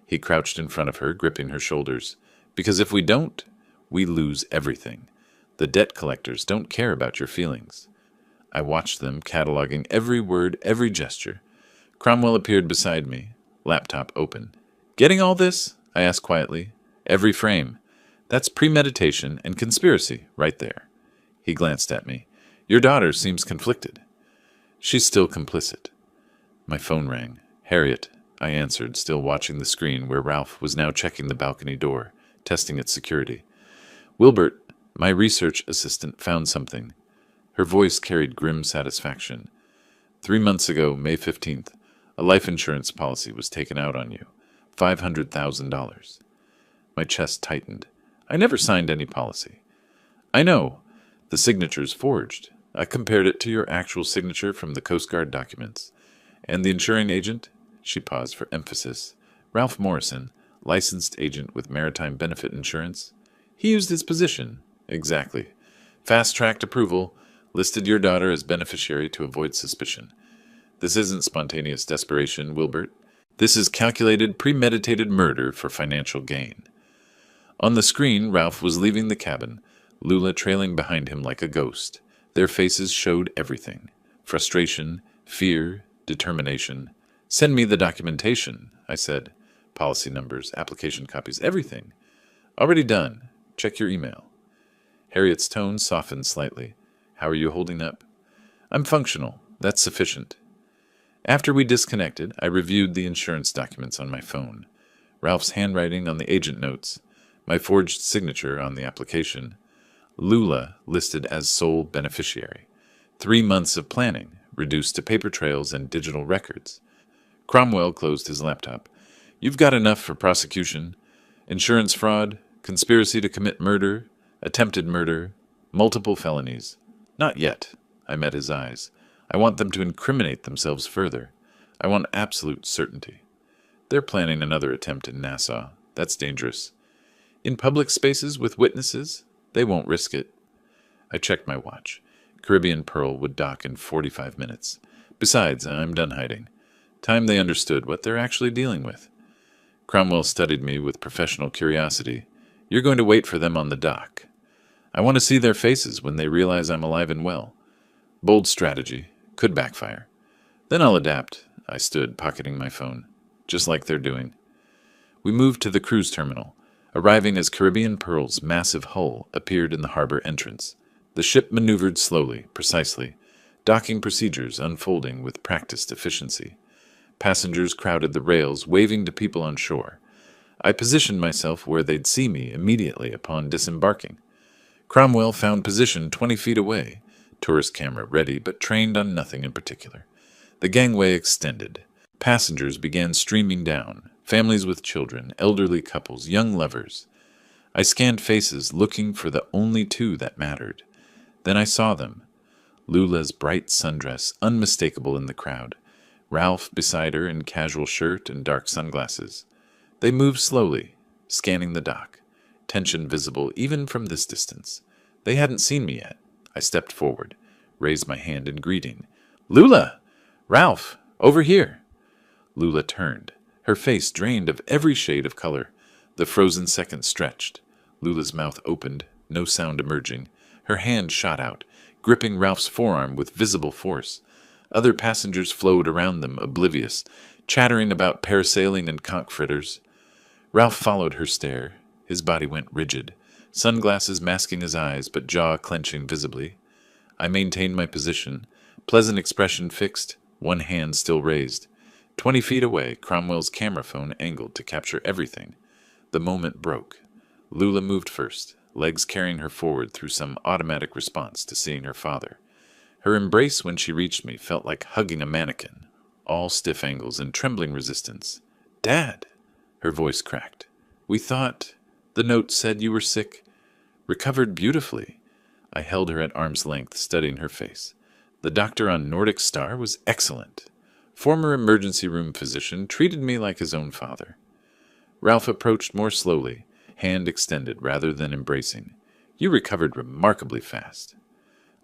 He crouched in front of her, gripping her shoulders. Because if we don't, we lose everything. The debt collectors don't care about your feelings. I watched them, cataloging every word, every gesture. Cromwell appeared beside me, laptop open. Getting all this? I asked quietly. Every frame. That's premeditation and conspiracy, right there. He glanced at me. Your daughter seems conflicted. She's still complicit. My phone rang. Harriet, I answered, still watching the screen where Ralph was now checking the balcony door, testing its security. Wilbert, my research assistant, found something. Her voice carried grim satisfaction. 3 months ago, May 15th, a life insurance policy was taken out on you. $500,000. My chest tightened. I never signed any policy. I know. The signature's forged. I compared it to your actual signature from the Coast Guard documents. And the insuring agent? She paused for emphasis. Ralph Morrison, licensed agent with Maritime Benefit Insurance. He used his position. Exactly. Fast-tracked approval. Listed your daughter as beneficiary to avoid suspicion. This isn't spontaneous desperation, Wilbert. This is calculated, premeditated murder for financial gain. On the screen, Ralph was leaving the cabin, Lula trailing behind him like a ghost. Their faces showed everything. Frustration, fear, determination. Send me the documentation, I said. Policy numbers, application copies, everything. Already done. Check your email. Harriet's tone softened slightly. How are you holding up? I'm functional. That's sufficient. After we disconnected, I reviewed the insurance documents on my phone. Ralph's handwriting on the agent notes, my forged signature on the application. Lula listed as sole beneficiary. 3 months of planning, reduced to paper trails and digital records. Cromwell closed his laptop. You've got enough for prosecution. Insurance fraud, conspiracy to commit murder, attempted murder, multiple felonies. Not yet. I met his eyes. I want them to incriminate themselves further. I want absolute certainty. They're planning another attempt in Nassau. That's dangerous. In public spaces with witnesses, they won't risk it. I checked my watch. Caribbean Pearl would dock in 45 minutes. Besides, I'm done hiding. Time they understood what they're actually dealing with. Cromwell studied me with professional curiosity. You're going to wait for them on the dock. I want to see their faces when they realize I'm alive and well. Bold strategy. Could backfire. Then I'll adapt. I stood, pocketing my phone. Just like they're doing. We moved to the cruise terminal, arriving as Caribbean Pearl's massive hull appeared in the harbor entrance. The ship maneuvered slowly, precisely, docking procedures unfolding with practiced efficiency. Passengers crowded the rails, waving to people on shore. I positioned myself where they'd see me immediately upon disembarking. Cromwell found position 20 feet away, tourist camera ready, but trained on nothing in particular. The gangway extended. Passengers began streaming down, families with children, elderly couples, young lovers. I scanned faces, looking for the only two that mattered. Then I saw them. Lula's bright sundress, unmistakable in the crowd. Ralph beside her in casual shirt and dark sunglasses. They moved slowly, scanning the dock. Tension visible even from this distance. They hadn't seen me yet. I stepped forward, raised my hand in greeting. Lula! Ralph! Over here! Lula turned, her face drained of every shade of color. The frozen seconds stretched. Lula's mouth opened, no sound emerging. Her hand shot out, gripping Ralph's forearm with visible force. Other passengers flowed around them, oblivious, chattering about parasailing and conch fritters. Ralph followed her stare. His body went rigid, sunglasses masking his eyes, but jaw clenching visibly. I maintained my position, pleasant expression fixed, one hand still raised. 20 feet away, Cromwell's camera phone angled to capture everything. The moment broke. Lula moved first, legs carrying her forward through some automatic response to seeing her father. Her embrace when she reached me felt like hugging a mannequin, all stiff angles and trembling resistance. Dad! Her voice cracked. We thought... The note said you were sick. Recovered beautifully. I held her at arm's length, studying her face. The doctor on Nordic Star was excellent. Former emergency room physician treated me like his own father. Ralph approached more slowly, hand extended rather than embracing. You recovered remarkably fast.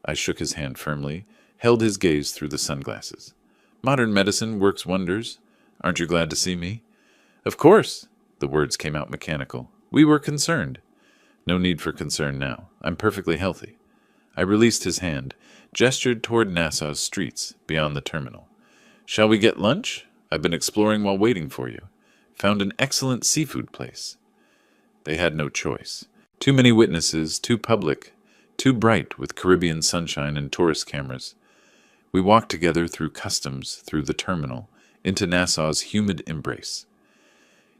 I shook his hand firmly, held his gaze through the sunglasses. Modern medicine works wonders. Aren't you glad to see me? Of course. The words came out mechanical. We were concerned. No need for concern now. I'm perfectly healthy. I released his hand, gestured toward Nassau's streets, beyond the terminal. Shall we get lunch? I've been exploring while waiting for you. Found an excellent seafood place. They had no choice. Too many witnesses, too public, too bright with Caribbean sunshine and tourist cameras. We walked together through customs, through the terminal, into Nassau's humid embrace.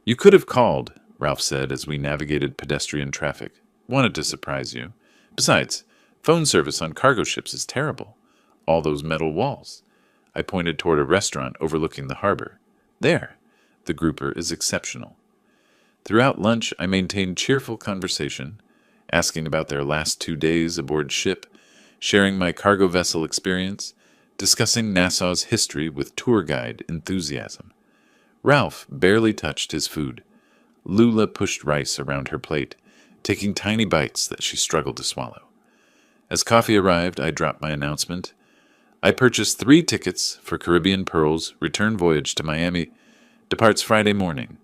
You could have called, Ralph said as we navigated pedestrian traffic. Wanted to surprise you. Besides, phone service on cargo ships is terrible. All those metal walls. I pointed toward a restaurant overlooking the harbor. There. The grouper is exceptional. Throughout lunch, I maintained cheerful conversation, asking about their last 2 days aboard ship, sharing my cargo vessel experience, discussing Nassau's history with tour guide enthusiasm. Ralph barely touched his food. Lula pushed rice around her plate, taking tiny bites that she struggled to swallow. As coffee arrived, I dropped my announcement. I purchased 3 tickets for Caribbean Pearl's return voyage to Miami. Departs Friday morning.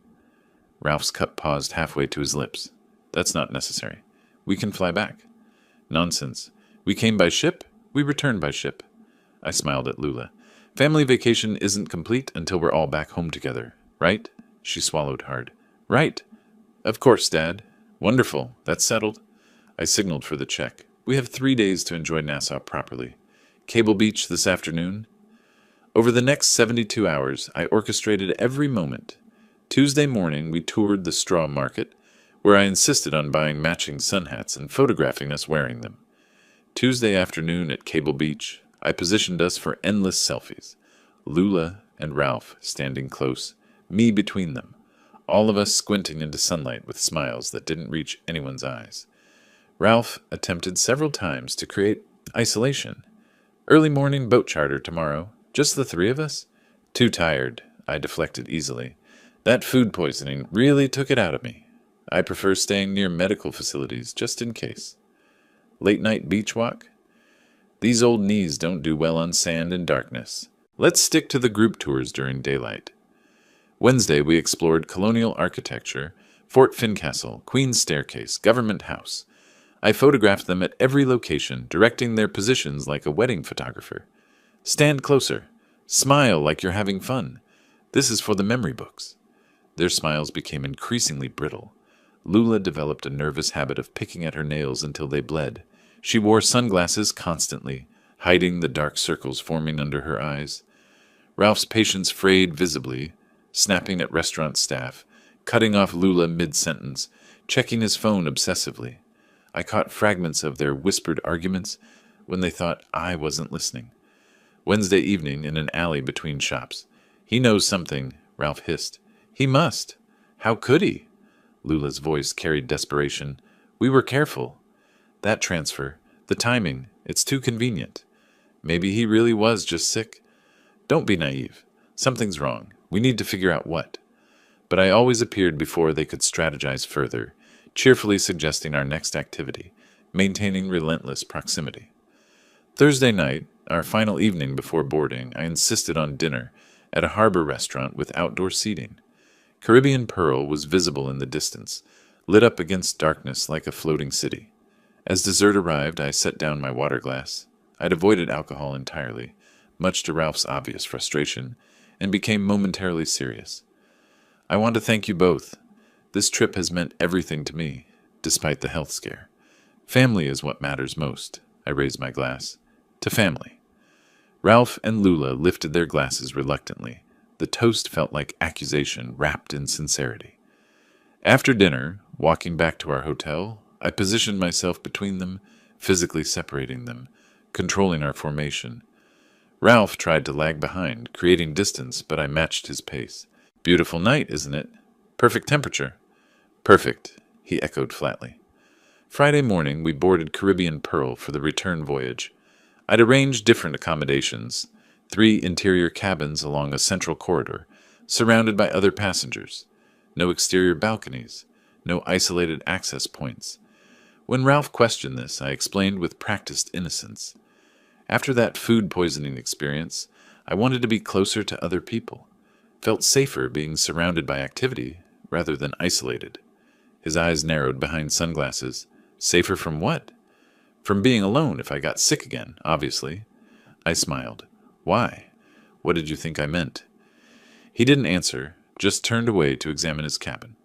Ralph's cup paused halfway to his lips. That's not necessary. We can fly back. Nonsense. We came by ship, we return by ship. I smiled at Lula. Family vacation isn't complete until we're all back home together, right? She swallowed hard. Right. Of course, Dad. Wonderful. That's settled. I signaled for the check. We have 3 days to enjoy Nassau properly. Cable Beach this afternoon. Over the next 72 hours, I orchestrated every moment. Tuesday morning, we toured the straw market, where I insisted on buying matching sun hats and photographing us wearing them. Tuesday afternoon at Cable Beach, I positioned us for endless selfies. Lula and Ralph standing close, me between them, all of us squinting into sunlight with smiles that didn't reach anyone's eyes. Ralph attempted several times to create isolation. Early morning boat charter tomorrow. Just the 3 of us? Too tired, I deflected easily. That food poisoning really took it out of me. I prefer staying near medical facilities, just in case. Late night beach walk? These old knees don't do well on sand and darkness. Let's stick to the group tours during daylight. Wednesday, we explored colonial architecture, Fort Fincastle, Queen's Staircase, Government House. I photographed them at every location, directing their positions like a wedding photographer. Stand closer. Smile like you're having fun. This is for the memory books. Their smiles became increasingly brittle. Lula developed a nervous habit of picking at her nails until they bled. She wore sunglasses constantly, hiding the dark circles forming under her eyes. Ralph's patience frayed visibly, snapping at restaurant staff, cutting off Lula mid-sentence, checking his phone obsessively. I caught fragments of their whispered arguments when they thought I wasn't listening. Wednesday evening in an alley between shops. He knows something, Ralph hissed. He must. How could he? Lula's voice carried desperation. We were careful. That transfer, the timing, it's too convenient. Maybe he really was just sick. Don't be naive. Something's wrong. We need to figure out what. But I always appeared before they could strategize further, cheerfully suggesting our next activity, maintaining relentless proximity. Thursday night, our final evening before boarding, I insisted on dinner at a harbor restaurant with outdoor seating. Caribbean Pearl was visible in the distance, lit up against darkness like a floating city. As dessert arrived, I set down my water glass. I'd avoided alcohol entirely, much to Ralph's obvious frustration, and became momentarily serious. I want to thank you both. This trip has meant everything to me, despite the health scare. Family is what matters most. I raised my glass. To family. Ralph and Lula lifted their glasses reluctantly. The toast felt like accusation wrapped in sincerity. After dinner, walking back to our hotel, I positioned myself between them, physically separating them, controlling our formation. Ralph tried to lag behind, creating distance, but I matched his pace. Beautiful night, isn't it? Perfect temperature. Perfect, he echoed flatly. Friday morning, we boarded Caribbean Pearl for the return voyage. I'd arranged different accommodations, 3 interior cabins along a central corridor, surrounded by other passengers. No exterior balconies, no isolated access points. When Ralph questioned this, I explained with practiced innocence. After that food poisoning experience, I wanted to be closer to other people. Felt safer being surrounded by activity rather than isolated. His eyes narrowed behind sunglasses. Safer from what? From being alone if I got sick again, obviously. I smiled. Why? What did you think I meant? He didn't answer, just turned away to examine his cabin.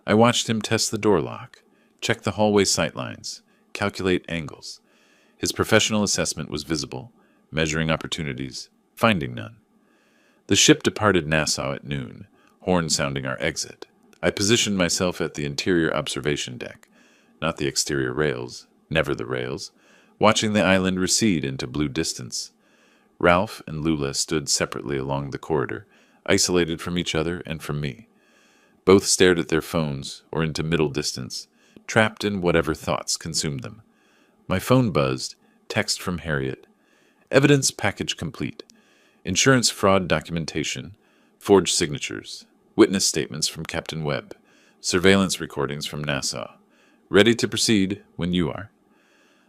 I watched him test the door lock, check the hallway sightlines, calculate angles. His professional assessment was visible, measuring opportunities, finding none. The ship departed Nassau at noon, horn sounding our exit. I positioned myself at the interior observation deck, not the exterior rails, never the rails, watching the island recede into blue distance. Ralph and Lula stood separately along the corridor, isolated from each other and from me. Both stared at their phones or into middle distance, trapped in whatever thoughts consumed them. My phone buzzed, text from Harriet. Evidence package complete. Insurance fraud documentation, forged signatures, witness statements from Captain Webb, surveillance recordings from Nassau. Ready to proceed when you are.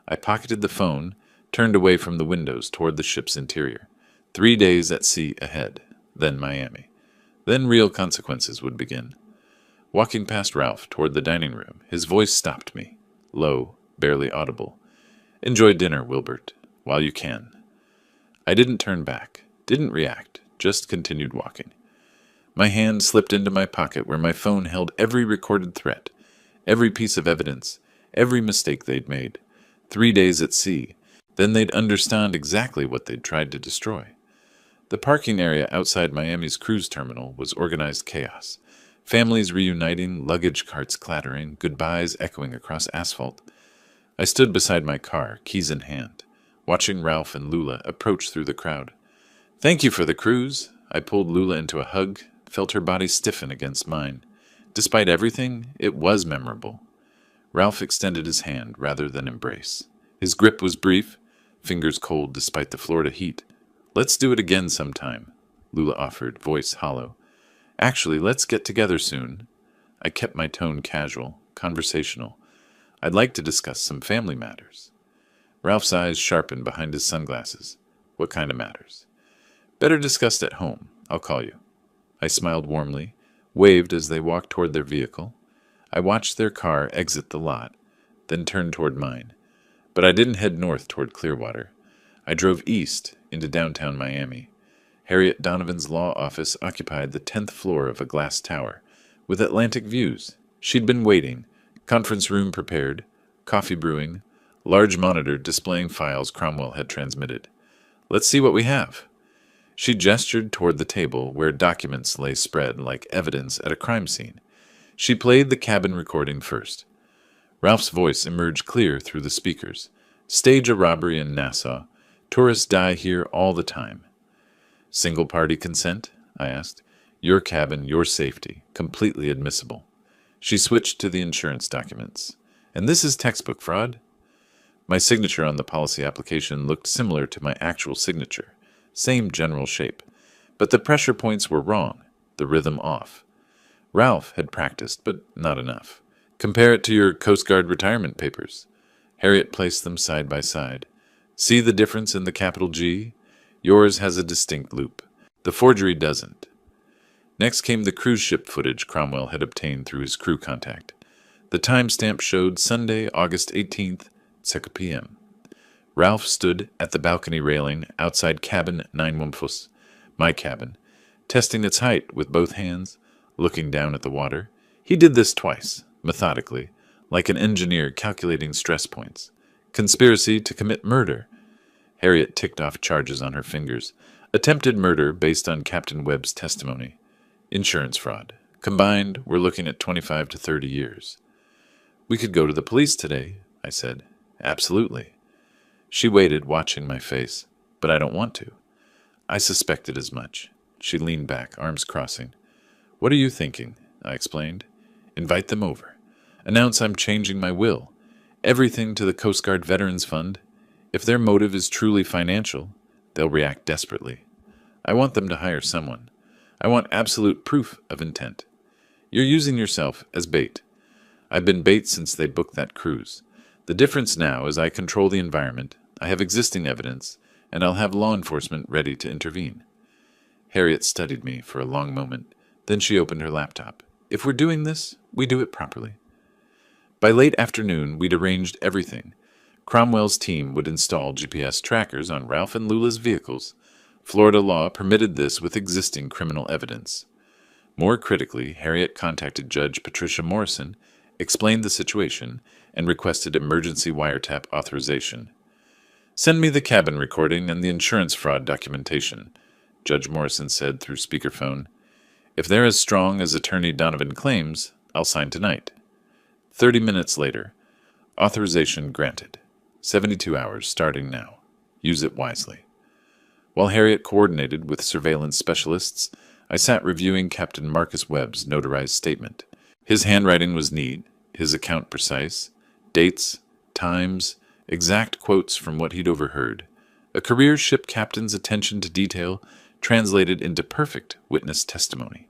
I pocketed the phone, turned away from the windows toward the ship's interior. 3 days at sea ahead, then Miami. Then real consequences would begin. Walking past Ralph toward the dining room, his voice stopped me, low, barely audible. Enjoy dinner, Wilbert, while you can. I didn't turn back, didn't react, just continued walking. My hand slipped into my pocket where my phone held every recorded threat, every piece of evidence, every mistake they'd made. 3 days at sea, then they'd understand exactly what they'd tried to destroy. The parking area outside Miami's cruise terminal was organized chaos. Families reuniting, luggage carts clattering, goodbyes echoing across asphalt. I stood beside my car, keys in hand, watching Ralph and Lula approach through the crowd. Thank you for the cruise. I pulled Lula into a hug, felt her body stiffen against mine. Despite everything, it was memorable. Ralph extended his hand rather than embrace. His grip was brief, fingers cold despite the Florida heat. Let's do it again sometime, Lula offered, voice hollow. Actually, let's get together soon. I kept my tone casual, conversational. I'd like to discuss some family matters. Ralph's eyes sharpened behind his sunglasses. What kind of matters? Better discussed at home. I'll call you. I smiled warmly, waved as they walked toward their vehicle. I watched their car exit the lot, then turned toward mine. But I didn't head north toward Clearwater. I drove east into downtown Miami. Harriet Donovan's law office occupied the 10th floor of a glass tower, with Atlantic views. She'd been waiting, conference room prepared, coffee brewing, large monitor displaying files Cromwell had transmitted. Let's see what we have. She gestured toward the table where documents lay spread like evidence at a crime scene. She played the cabin recording first. Ralph's voice emerged clear through the speakers. Stage a robbery in Nassau. Tourists die here all the time. Single-party consent? I asked. Your cabin, your safety, completely admissible. She switched to the insurance documents. And this is textbook fraud? My signature on the policy application looked similar to my actual signature. Same general shape. But the pressure points were wrong, the rhythm off. Ralph had practiced, but not enough. Compare it to your Coast Guard retirement papers. Harriet placed them side by side. See the difference in the capital G? Yours has a distinct loop. The forgery doesn't. Next came the cruise ship footage Cromwell had obtained through his crew contact. The timestamp showed Sunday, August 18th, 6 p.m. Ralph stood at the balcony railing outside cabin 914, my cabin, testing its height with both hands, looking down at the water. He did this twice, methodically, like an engineer calculating stress points. Conspiracy to commit murder. Harriet ticked off charges on her fingers. Attempted murder based on Captain Webb's testimony. Insurance fraud. Combined, we're looking at 25 to 30 years. We could go to the police today, I said. Absolutely. She waited, watching my face. But I don't want to. I suspected as much. She leaned back, arms crossing. What are you thinking? I explained. Invite them over. Announce I'm changing my will. Everything to the Coast Guard Veterans Fund. If their motive is truly financial, they'll react desperately. I want them to hire someone. I want absolute proof of intent. You're using yourself as bait. I've been bait since they booked that cruise. The difference now is I control the environment, I have existing evidence, and I'll have law enforcement ready to intervene. Harriet studied me for a long moment. Then she opened her laptop. If we're doing this, we do it properly. By late afternoon, we'd arranged everything. Cromwell's team would install GPS trackers on Ralph and Lula's vehicles. Florida law permitted this with existing criminal evidence. More critically, Harriet contacted Judge Patricia Morrison, explained the situation, and requested emergency wiretap authorization. "Send me the cabin recording and the insurance fraud documentation," Judge Morrison said through speakerphone. "If they're as strong as Attorney Donovan claims, I'll sign tonight." 30 minutes later, authorization granted. 72 hours starting now. Use it wisely. While Harriet coordinated with surveillance specialists, I sat reviewing Captain Marcus Webb's notarized statement. His handwriting was neat, his account precise, dates, times, exact quotes from what he'd overheard. A career ship captain's attention to detail translated into perfect witness testimony.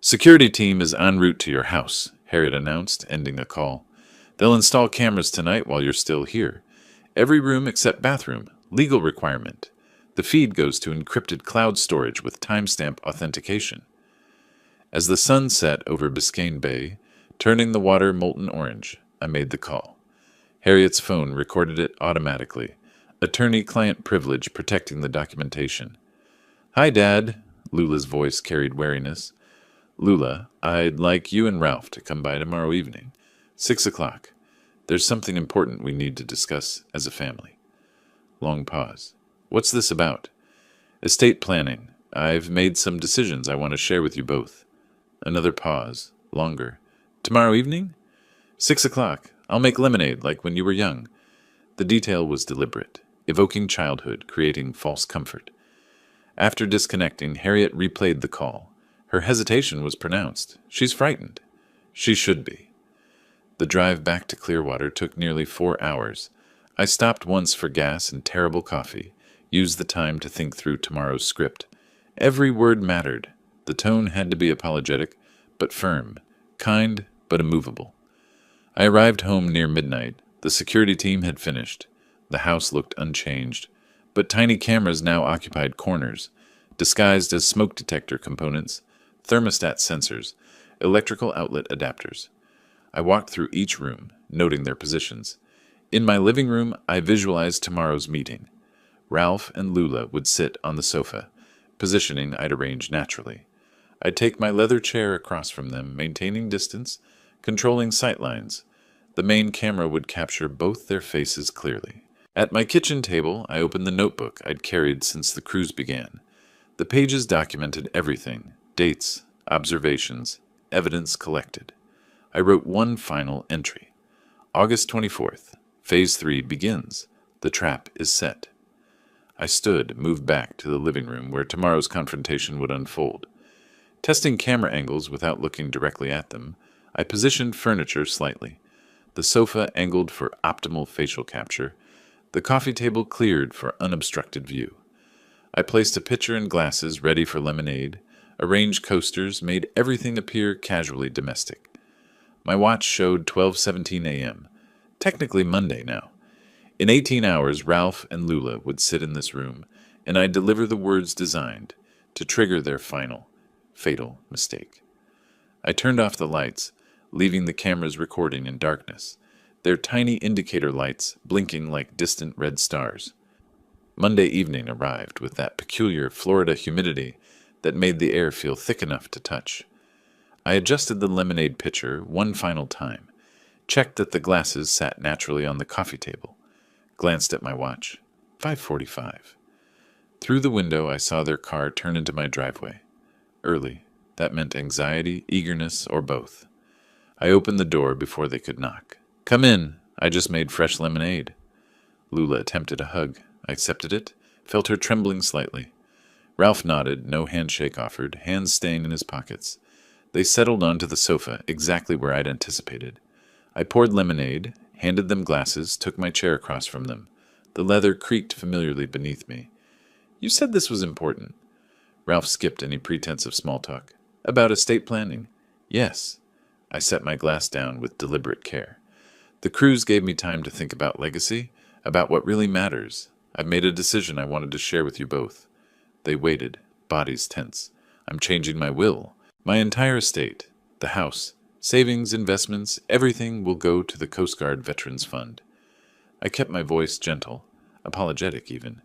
"Security team is en route to your house," Harriet announced, ending a call. "They'll install cameras tonight while you're still here. Every room except bathroom. Legal requirement. The feed goes to encrypted cloud storage with timestamp authentication." As the sun set over Biscayne Bay, turning the water molten orange, I made the call. Harriet's phone recorded it automatically, attorney-client privilege protecting the documentation. "Hi, Dad," Lula's voice carried wariness. "Lula, I'd like you and Ralph to come by tomorrow evening, 6 o'clock. There's something important we need to discuss as a family." Long pause. "What's this about?" "Estate planning. I've made some decisions I want to share with you both." Another pause. Longer. "Tomorrow evening?" 6 o'clock. I'll make lemonade like when you were young." The detail was deliberate, evoking childhood, creating false comfort. After disconnecting, Harriet replayed the call. Her hesitation was pronounced. "She's frightened." She should be. The drive back to Clearwater took nearly 4 hours. I stopped once for gas and terrible coffee, used the time to think through tomorrow's script. Every word mattered. The tone had to be apologetic, but firm, kind, but immovable. I arrived home near midnight. The security team had finished. The house looked unchanged, but tiny cameras now occupied corners, disguised as smoke detector components, thermostat sensors, electrical outlet adapters. I walked through each room, noting their positions. In my living room, I visualized tomorrow's meeting. Ralph and Lula would sit on the sofa, positioning I'd arrange naturally. I'd take my leather chair across from them, maintaining distance, controlling sightlines. The main camera would capture both their faces clearly. At my kitchen table, I opened the notebook I'd carried since the cruise began. The pages documented everything: dates, observations, evidence collected. I wrote one final entry. August 24th. Phase 3 begins. The trap is set. I stood, moved back to the living room where tomorrow's confrontation would unfold. Testing camera angles without looking directly at them, I positioned furniture slightly. The sofa angled for optimal facial capture. The coffee table cleared for unobstructed view. I placed a pitcher and glasses ready for lemonade, arranged coasters, made everything appear casually domestic. My watch showed 12:17 a.m., technically Monday now. In 18 hours, Ralph and Lula would sit in this room, and I'd deliver the words designed to trigger their final, fatal mistake. I turned off the lights, leaving the cameras recording in darkness, their tiny indicator lights blinking like distant red stars. Monday evening arrived with that peculiar Florida humidity that made the air feel thick enough to touch. I adjusted the lemonade pitcher one final time, checked that the glasses sat naturally on the coffee table, glanced at my watch. 5:45. Through the window, I saw their car turn into my driveway. Early. That meant anxiety, eagerness, or both. I opened the door before they could knock. "Come in. I just made fresh lemonade." Lula attempted a hug. I accepted it, felt her trembling slightly. Ralph nodded, no handshake offered, hands staying in his pockets. They settled onto the sofa, exactly where I'd anticipated. I poured lemonade, handed them glasses, took my chair across from them. The leather creaked familiarly beneath me. "You said this was important." Ralph skipped any pretense of small talk. "About estate planning?" "Yes." I set my glass down with deliberate care. "The cruise gave me time to think about legacy, about what really matters. I've made a decision I wanted to share with you both." They waited, bodies tense. "I'm changing my will. My entire estate, the house, savings, investments, everything will go to the Coast Guard Veterans Fund." I kept my voice gentle, apologetic even.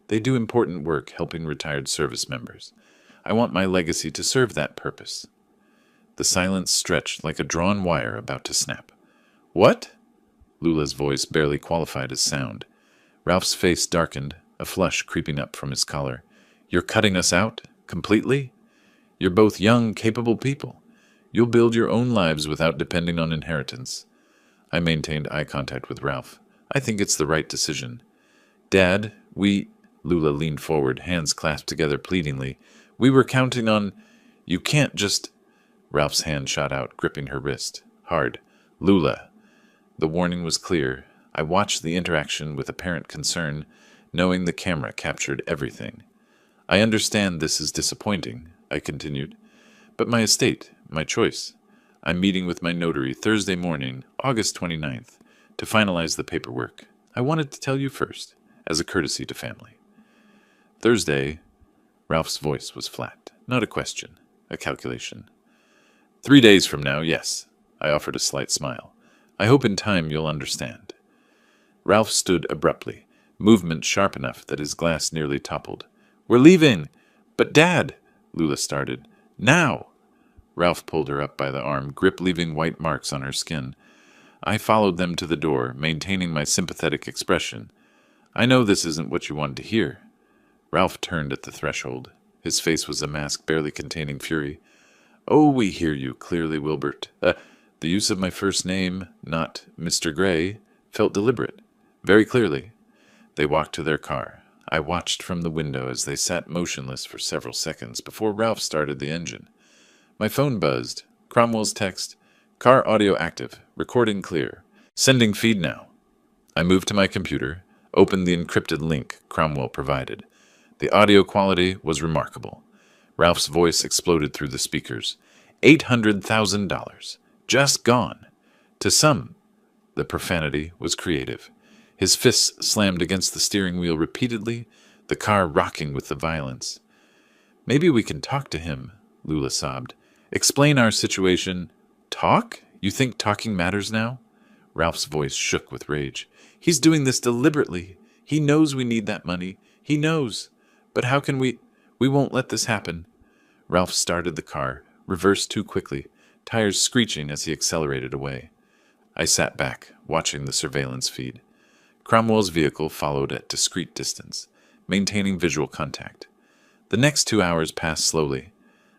They do important work helping retired service members. I want my legacy to serve that purpose. The silence stretched like a drawn wire about to snap. What? Lula's voice barely qualified as sound. Ralph's face darkened, a flush creeping up from his collar. You're cutting us out? Completely? You're both young, capable people. You'll build your own lives without depending on inheritance. I maintained eye contact with Ralph. I think it's the right decision. Dad, Lula leaned forward, hands clasped together pleadingly. We were counting on... You can't just... Ralph's hand shot out, gripping her wrist. Hard. Lula. The warning was clear. I watched the interaction with apparent concern, knowing the camera captured everything. I understand this is disappointing, I continued. But my estate, my choice. I'm meeting with my notary Thursday morning, August 29th, to finalize the paperwork. I wanted to tell you first, as a courtesy to family. Thursday, Ralph's voice was flat. Not a question, a calculation. 3 days from now, yes. I offered a slight smile. I hope in time you'll understand. Ralph stood abruptly, movement sharp enough that his glass nearly toppled. We're leaving! But Dad! Lula started. Now! Ralph pulled her up by the arm, grip leaving white marks on her skin. I followed them to the door, maintaining my sympathetic expression. I know this isn't what you wanted to hear. Ralph turned at the threshold. His face was a mask barely containing fury. Oh, we hear you clearly, Wilbert. The use of my first name, not Mr. Gray, felt deliberate. Very clearly. They walked to their car. I watched from the window as they sat motionless for several seconds before Ralph started the engine. My phone buzzed. Cromwell's text. Car audio active. Recording clear. Sending feed now. I moved to my computer, opened the encrypted link Cromwell provided. The audio quality was remarkable. Ralph's voice exploded through the speakers. $800,000. Just gone. To some, the profanity was creative. His fists slammed against the steering wheel repeatedly, the car rocking with the violence. Maybe we can talk to him, Lula sobbed. Explain our situation. Talk? You think talking matters now? Ralph's voice shook with rage. He's doing this deliberately. He knows we need that money. He knows. But how can we... We won't let this happen. Ralph started the car, reversed too quickly, tires screeching as he accelerated away. I sat back, watching the surveillance feed. Cromwell's vehicle followed at discreet distance, maintaining visual contact. The next 2 hours passed slowly.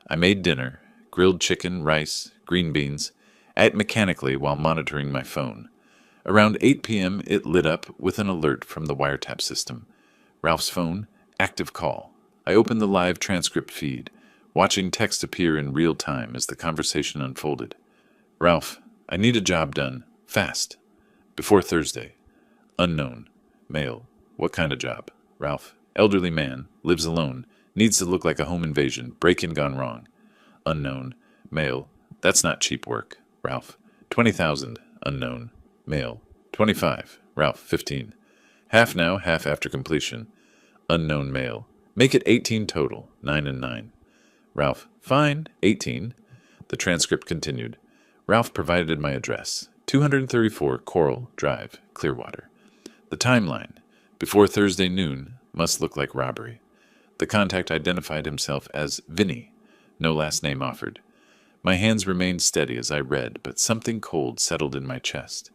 I made dinner, grilled chicken, rice, green beans, ate mechanically while monitoring my phone. Around 8 p.m., it lit up with an alert from the wiretap system. Ralph's phone, active call. I opened the live transcript feed, watching text appear in real time as the conversation unfolded. Ralph, I need a job done. Fast. Before Thursday. Unknown. Male. What kind of job? Ralph. Elderly man. Lives alone. Needs to look like a home invasion. Break-in gone wrong. Unknown. Male. That's not cheap work. Ralph. 20,000. Unknown. Male. 25. Ralph. 15. Half now, half after completion. Unknown male. Make it 18 total. 9 and 9. Ralph. Fine. 18. The transcript continued. Ralph provided my address. 234 Coral Drive, Clearwater. The timeline. Before Thursday noon. Must look like robbery. The contact identified himself as Vinny. No last name offered. My hands remained steady as I read, but something cold settled in my chest.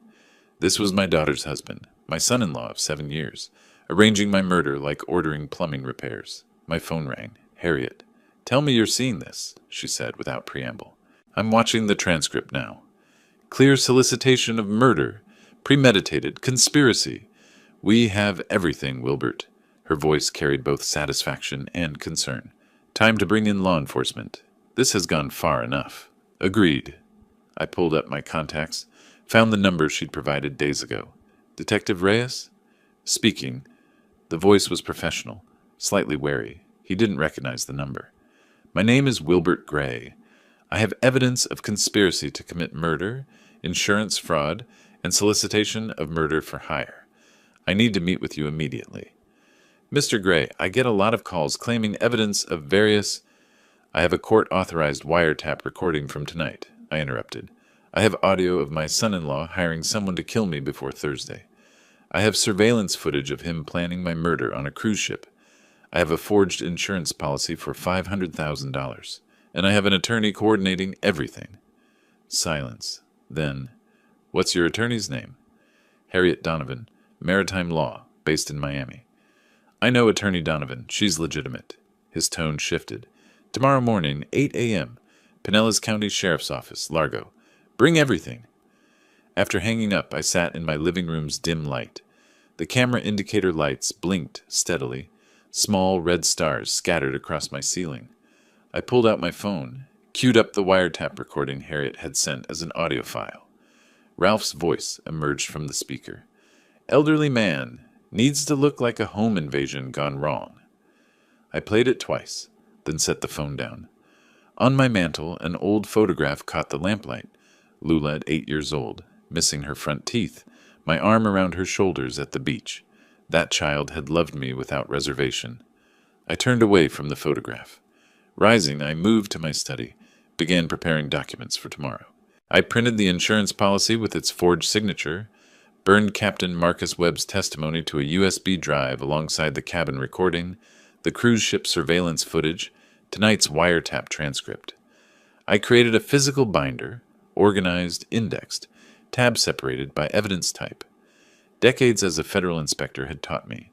This was my daughter's husband, my son-in-law of 7 years, arranging my murder like ordering plumbing repairs. My phone rang. Harriet. Tell me you're seeing this, she said without preamble. I'm watching the transcript now. Clear solicitation of murder. Premeditated. Conspiracy. We have everything, Wilbert. Her voice carried both satisfaction and concern. Time to bring in law enforcement. This has gone far enough. Agreed. I pulled up my contacts, found the number she'd provided days ago. Detective Reyes? Speaking. The voice was professional, slightly wary. He didn't recognize the number. My name is Wilbert Gray. I have evidence of conspiracy to commit murder, insurance fraud, and solicitation of murder for hire. I need to meet with you immediately. Mr. Gray, I get a lot of calls claiming evidence of various... I have a court-authorized wiretap recording from tonight, I interrupted. I have audio of my son-in-law hiring someone to kill me before Thursday. I have surveillance footage of him planning my murder on a cruise ship. I have a forged insurance policy for $500,000, and I have an attorney coordinating everything. Silence. Then, what's your attorney's name? Harriet Donovan, Maritime Law, based in Miami. I know Attorney Donovan. She's legitimate. His tone shifted. Tomorrow morning, 8 a.m., Pinellas County Sheriff's Office, Largo. Bring everything. After hanging up, I sat in my living room's dim light. The camera indicator lights blinked steadily. Small red stars scattered across my ceiling. I pulled out my phone, queued up the wiretap recording Harriet had sent as an audio file. Ralph's voice emerged from the speaker. Elderly man. Needs to look like a home invasion gone wrong. I played it twice, then set the phone down. On my mantel, an old photograph caught the lamplight. Lula at 8 years old, missing her front teeth, my arm around her shoulders at the beach. That child had loved me without reservation. I turned away from the photograph. Rising, I moved to my study, began preparing documents for tomorrow. I printed the insurance policy with its forged signature, burned Captain Marcus Webb's testimony to a USB drive alongside the cabin recording, the cruise ship surveillance footage, tonight's wiretap transcript. I created a physical binder, organized, indexed, tab-separated by evidence type. Decades as a federal inspector had taught me.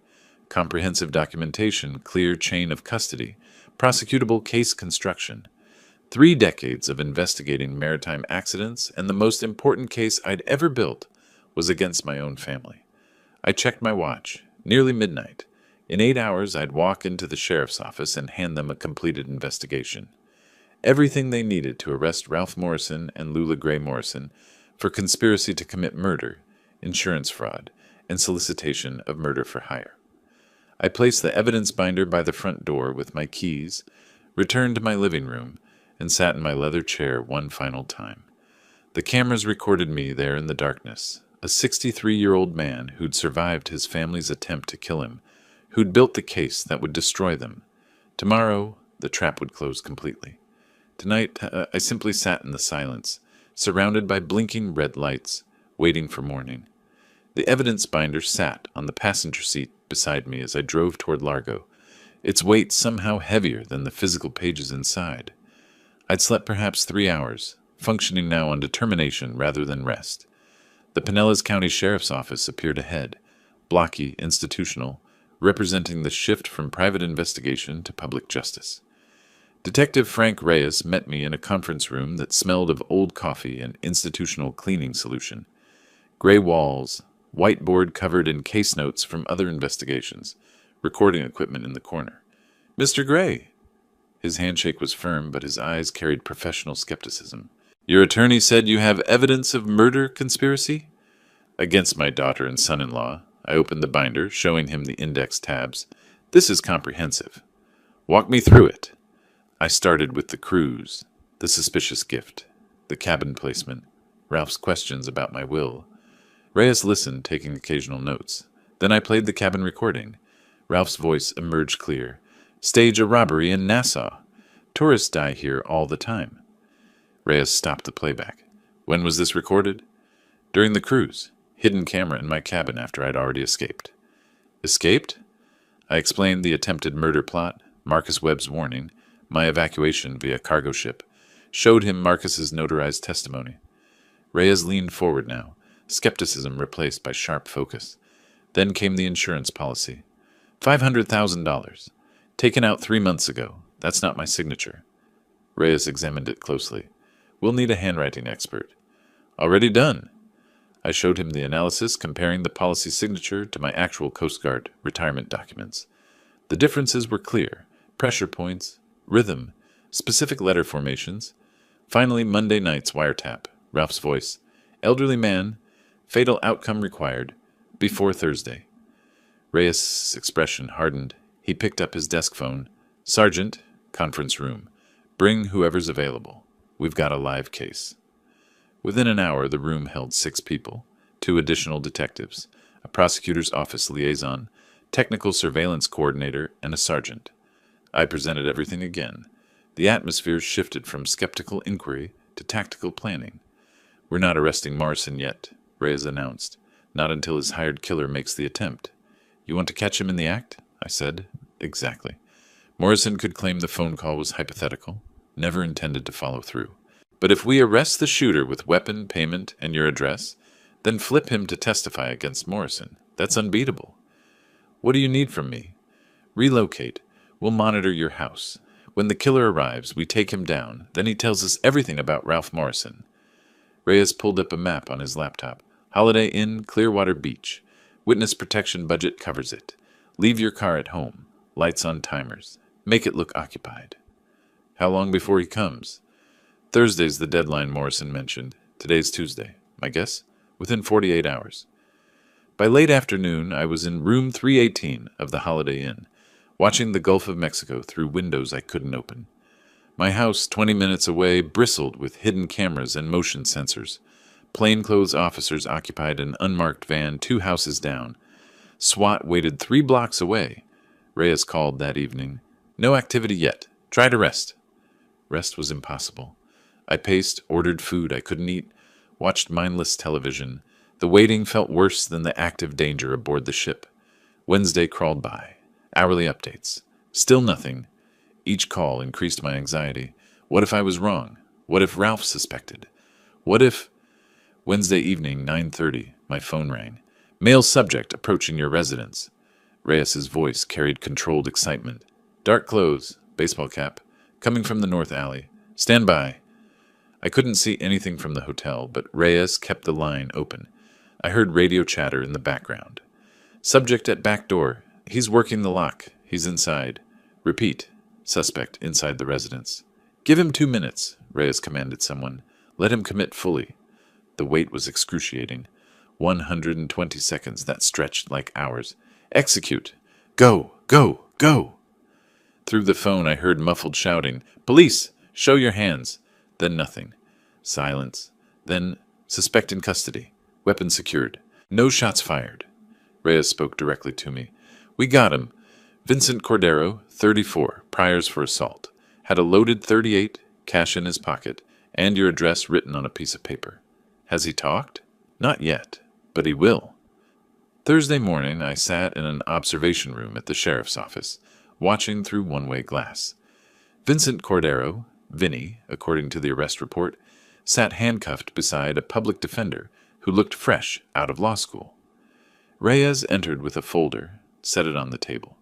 Comprehensive documentation, clear chain of custody, prosecutable case construction. 3 decades of investigating maritime accidents, and the most important case I'd ever built was against my own family. I checked my watch. Nearly midnight. In 8 hours, I'd walk into the sheriff's office and hand them a completed investigation. Everything they needed to arrest Ralph Morrison and Lula Gray Morrison for conspiracy to commit murder, insurance fraud, and solicitation of murder for hire. I placed the evidence binder by the front door with my keys, returned to my living room, and sat in my leather chair one final time. The cameras recorded me there in the darkness, a 63-year-old man who'd survived his family's attempt to kill him, who'd built the case that would destroy them. Tomorrow, the trap would close completely. Tonight, I simply sat in the silence, surrounded by blinking red lights, waiting for morning. The evidence binder sat on the passenger seat beside me as I drove toward Largo, its weight somehow heavier than the physical pages inside. I'd slept perhaps 3 hours, functioning now on determination rather than rest. The Pinellas County Sheriff's Office appeared ahead, blocky, institutional, representing the shift from private investigation to public justice. Detective Frank Reyes met me in a conference room that smelled of old coffee and institutional cleaning solution. Gray walls, whiteboard covered in case notes from other investigations, recording equipment in the corner. Mr. Gray! His handshake was firm, but his eyes carried professional skepticism. Your attorney said you have evidence of murder conspiracy? Against my daughter and son-in-law. I opened the binder, showing him the index tabs. This is comprehensive. Walk me through it. I started with the cruise, the suspicious gift, the cabin placement, Ralph's questions about my will. Reyes listened, taking occasional notes. Then I played the cabin recording. Ralph's voice emerged clear. Stage a robbery in Nassau. Tourists die here all the time. Reyes stopped the playback. When was this recorded? During the cruise. Hidden camera in my cabin after I'd already escaped. Escaped? I explained the attempted murder plot, Marcus Webb's warning, my evacuation via cargo ship, showed him Marcus's notarized testimony. Reyes leaned forward now, skepticism replaced by sharp focus. Then came the insurance policy. $500,000. Taken out 3 months ago. That's not my signature. Reyes examined it closely. We'll need a handwriting expert. Already done. I showed him the analysis comparing the policy signature to my actual Coast Guard retirement documents. The differences were clear. Pressure points, rhythm, specific letter formations. Finally, Monday night's wiretap. Ralph's voice. Elderly man. Fatal outcome required. Before Thursday. Reyes' expression hardened. He picked up his desk phone. Sergeant, conference room. Bring whoever's available. We've got a live case. Within an hour, the room held 6 people, 2 additional detectives, a prosecutor's office liaison, technical surveillance coordinator, and a sergeant. I presented everything again. The atmosphere shifted from skeptical inquiry to tactical planning. We're not arresting Morrison yet, Reyes announced. Not until his hired killer makes the attempt. You want to catch him in the act? I said. Exactly. Morrison could claim the phone call was hypothetical, never intended to follow through. But if we arrest the shooter with weapon, payment, and your address, then flip him to testify against Morrison. That's unbeatable. What do you need from me? Relocate. We'll monitor your house. When the killer arrives, we take him down. Then he tells us everything about Ralph Morrison. Reyes pulled up a map on his laptop. Holiday Inn, Clearwater Beach. Witness protection budget covers it. Leave your car at home. Lights on timers. Make it look occupied. How long before he comes? Thursday's the deadline Morrison mentioned. Today's Tuesday. My guess? Within 48 hours. By late afternoon, I was in room 318 of the Holiday Inn, watching the Gulf of Mexico through windows I couldn't open. My house, 20 minutes away, bristled with hidden cameras and motion sensors. Plainclothes officers occupied an unmarked van 2 houses down. SWAT waited 3 blocks away. Reyes called that evening. No activity yet. Try to rest. Rest was impossible. I paced, ordered food I couldn't eat, watched mindless television. The waiting felt worse than the active danger aboard the ship. Wednesday crawled by. Hourly updates. Still nothing. Each call increased my anxiety. What if I was wrong? What if Ralph suspected? What if... Wednesday evening, 9:30, my phone rang. Male subject approaching your residence. Reyes's voice carried controlled excitement. Dark clothes, baseball cap, coming from the north alley. Stand by. I couldn't see anything from the hotel, but Reyes kept the line open. I heard radio chatter in the background. Subject at back door. He's working the lock. He's inside. Repeat. Suspect inside the residence. Give him 2 minutes, Reyes commanded someone. Let him commit fully. The wait was excruciating. 120 seconds that stretched like hours. Execute. Go, go, go. Through the phone I heard muffled shouting. Police! Show your hands. Then nothing. Silence. Then suspect in custody. Weapon secured. No shots fired. Reyes spoke directly to me. We got him. Vincent Cordero, 34, priors for assault. Had a loaded .38, cash in his pocket, and your address written on a piece of paper. Has he talked? Not yet, but he will. Thursday morning, I sat in an observation room at the sheriff's office, watching through one-way glass. Vincent Cordero, Vinny, according to the arrest report, sat handcuffed beside a public defender who looked fresh out of law school. Reyes entered with a folder, set it on the table.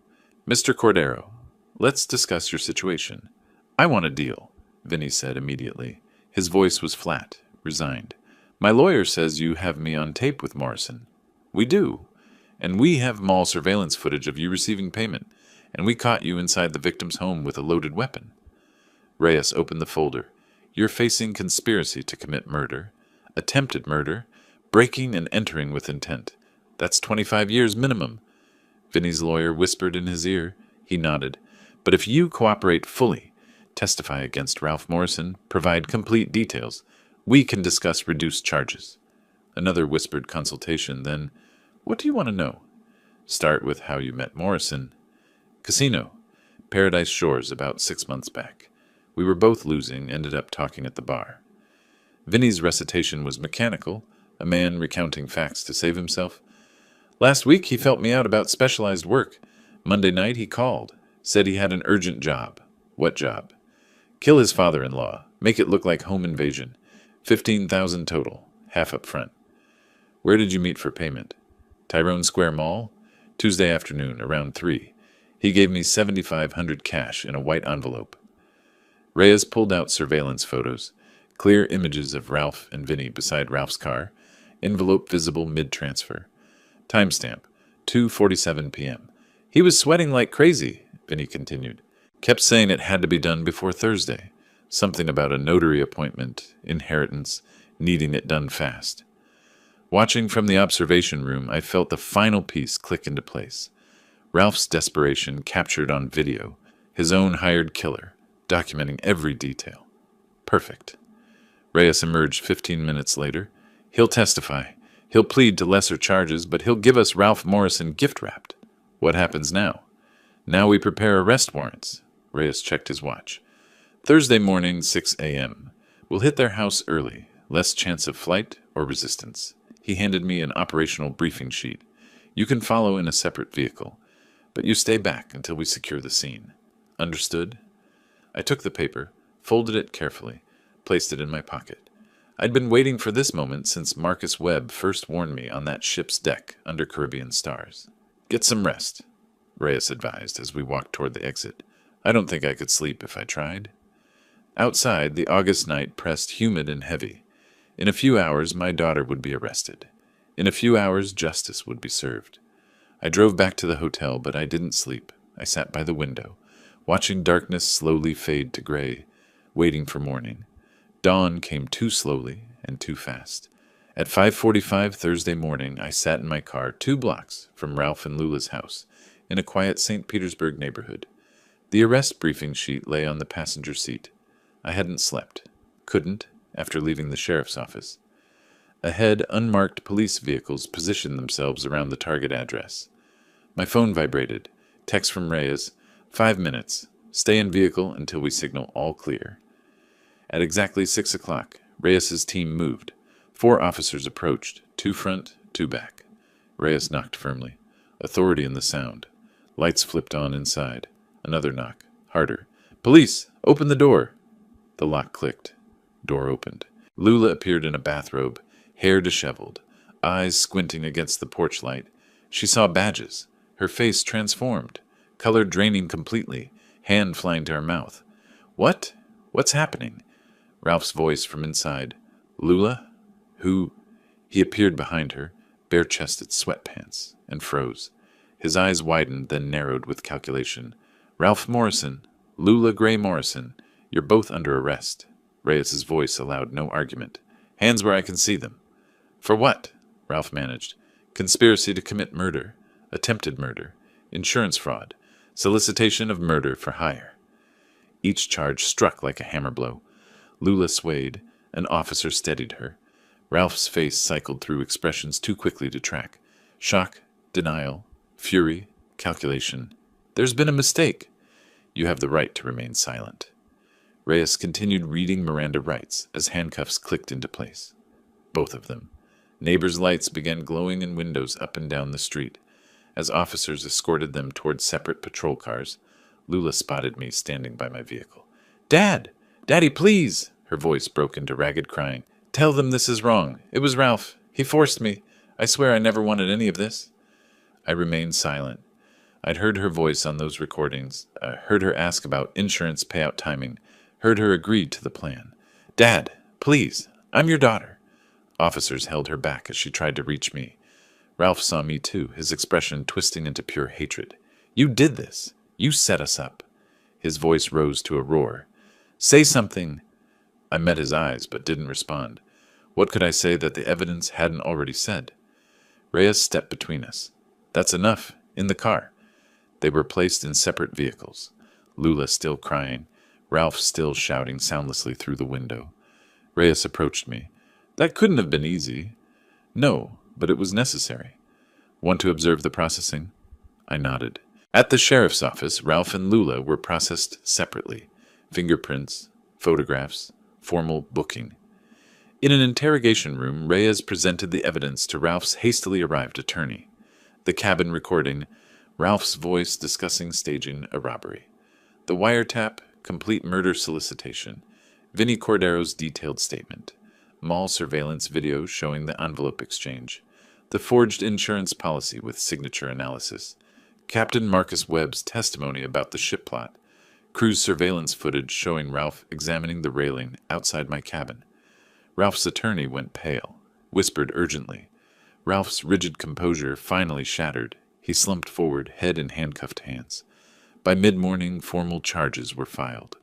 Mr. Cordero, let's discuss your situation. I want a deal, Vinny said immediately. His voice was flat, resigned. My lawyer says you have me on tape with Morrison. We do. And we have mall surveillance footage of you receiving payment, and we caught you inside the victim's home with a loaded weapon. Reyes opened the folder. You're facing conspiracy to commit murder, attempted murder, breaking and entering with intent. That's 25 years minimum. Vinny's lawyer whispered in his ear. He nodded. But if you cooperate fully, testify against Ralph Morrison, provide complete details, we can discuss reduced charges. Another whispered consultation, then, what do you want to know? Start with how you met Morrison. Casino. Paradise Shores about 6 months back. We were both losing, ended up talking at the bar. Vinny's recitation was mechanical, a man recounting facts to save himself. Last week he felt me out about specialized work. Monday night he called, said he had an urgent job. What job? Kill his father-in-law, make it look like home invasion. 15,000 total, half up front. Where did you meet for payment? Tyrone Square Mall? Tuesday afternoon, around 3. He gave me $7,500 cash in a white envelope. Reyes pulled out surveillance photos, clear images of Ralph and Vinny beside Ralph's car, envelope visible mid-transfer. Timestamp, 2:47 p.m. He was sweating like crazy, Vinny continued. Kept saying it had to be done before Thursday. Something about a notary appointment, inheritance, needing it done fast. Watching from the observation room, I felt the final piece click into place. Ralph's desperation captured on video, his own hired killer, documenting every detail. Perfect. Reyes emerged 15 minutes later. He'll testify. He'll plead to lesser charges, but he'll give us Ralph Morrison gift-wrapped. What happens now? Now we prepare arrest warrants. Reyes checked his watch. Thursday morning, 6 a.m. We'll hit their house early. Less chance of flight or resistance. He handed me an operational briefing sheet. You can follow in a separate vehicle, but you stay back until we secure the scene. Understood? I took the paper, folded it carefully, placed it in my pocket. I'd been waiting for this moment since Marcus Webb first warned me on that ship's deck under Caribbean stars. Get some rest, Reyes advised as we walked toward the exit. I don't think I could sleep if I tried. Outside, the August night pressed humid and heavy. In a few hours, my daughter would be arrested. In a few hours, justice would be served. I drove back to the hotel, but I didn't sleep. I sat by the window, watching darkness slowly fade to gray, waiting for morning. Dawn came too slowly and too fast. At 5:45 Thursday morning, I sat in my car 2 blocks from Ralph and Lula's house in a quiet St. Petersburg neighborhood. The arrest briefing sheet lay on the passenger seat. I hadn't slept. Couldn't, after leaving the sheriff's office. Ahead, unmarked police vehicles positioned themselves around the target address. My phone vibrated. Text from Reyes, 5 minutes. Stay in vehicle until we signal all clear. At exactly 6 o'clock, Reyes's team moved. 4 officers approached, 2 front, 2 back. Reyes knocked firmly. Authority in the sound. Lights flipped on inside. Another knock. Harder. Police! Open the door! The lock clicked. Door opened. Lula appeared in a bathrobe, hair disheveled, eyes squinting against the porch light. She saw badges. Her face transformed, color draining completely, hand flying to her mouth. What? What's happening? Ralph's voice from inside. Lula? Who? He appeared behind her, bare-chested sweatpants, and froze. His eyes widened, then narrowed with calculation. Ralph Morrison, Lula Gray Morrison, you're both under arrest. Reyes's voice allowed no argument. Hands where I can see them. For what? Ralph managed. Conspiracy to commit murder, attempted murder, insurance fraud, solicitation of murder for hire. Each charge struck like a hammer blow. Lula swayed. An officer steadied her. Ralph's face cycled through expressions too quickly to track. Shock, denial, fury, calculation. There's been a mistake. You have the right to remain silent. Reyes continued reading Miranda rights as handcuffs clicked into place. Both of them. Neighbors' lights began glowing in windows up and down the street. As officers escorted them toward separate patrol cars, Lula spotted me standing by my vehicle. Dad! Daddy, please! Her voice broke into ragged crying. Tell them this is wrong. It was Ralph. He forced me. I swear I never wanted any of this. I remained silent. I'd heard her voice on those recordings, heard her ask about insurance payout timing, heard her agree to the plan. Dad, please, I'm your daughter. Officers held her back as she tried to reach me. Ralph saw me too, his expression twisting into pure hatred. You did this. You set us up. His voice rose to a roar. Say something. I met his eyes, but didn't respond. What could I say that the evidence hadn't already said? Reyes stepped between us. That's enough. In the car. They were placed in separate vehicles. Lula still crying. Ralph still shouting soundlessly through the window. Reyes approached me. That couldn't have been easy. No, but it was necessary. Want to observe the processing? I nodded. At the sheriff's office, Ralph and Lula were processed separately. Fingerprints, photographs, formal booking. In an interrogation room, Reyes presented the evidence to Ralph's hastily arrived attorney. The cabin recording, Ralph's voice discussing staging a robbery. The wiretap, complete murder solicitation. Vinnie Cordero's detailed statement. Mall surveillance video showing the envelope exchange. The forged insurance policy with signature analysis. Captain Marcus Webb's testimony about the ship plot. Cruise surveillance footage showing Ralph examining the railing outside my cabin. Ralph's attorney went pale, whispered urgently. Ralph's rigid composure finally shattered. He slumped forward, head in handcuffed hands. By mid-morning, formal charges were filed.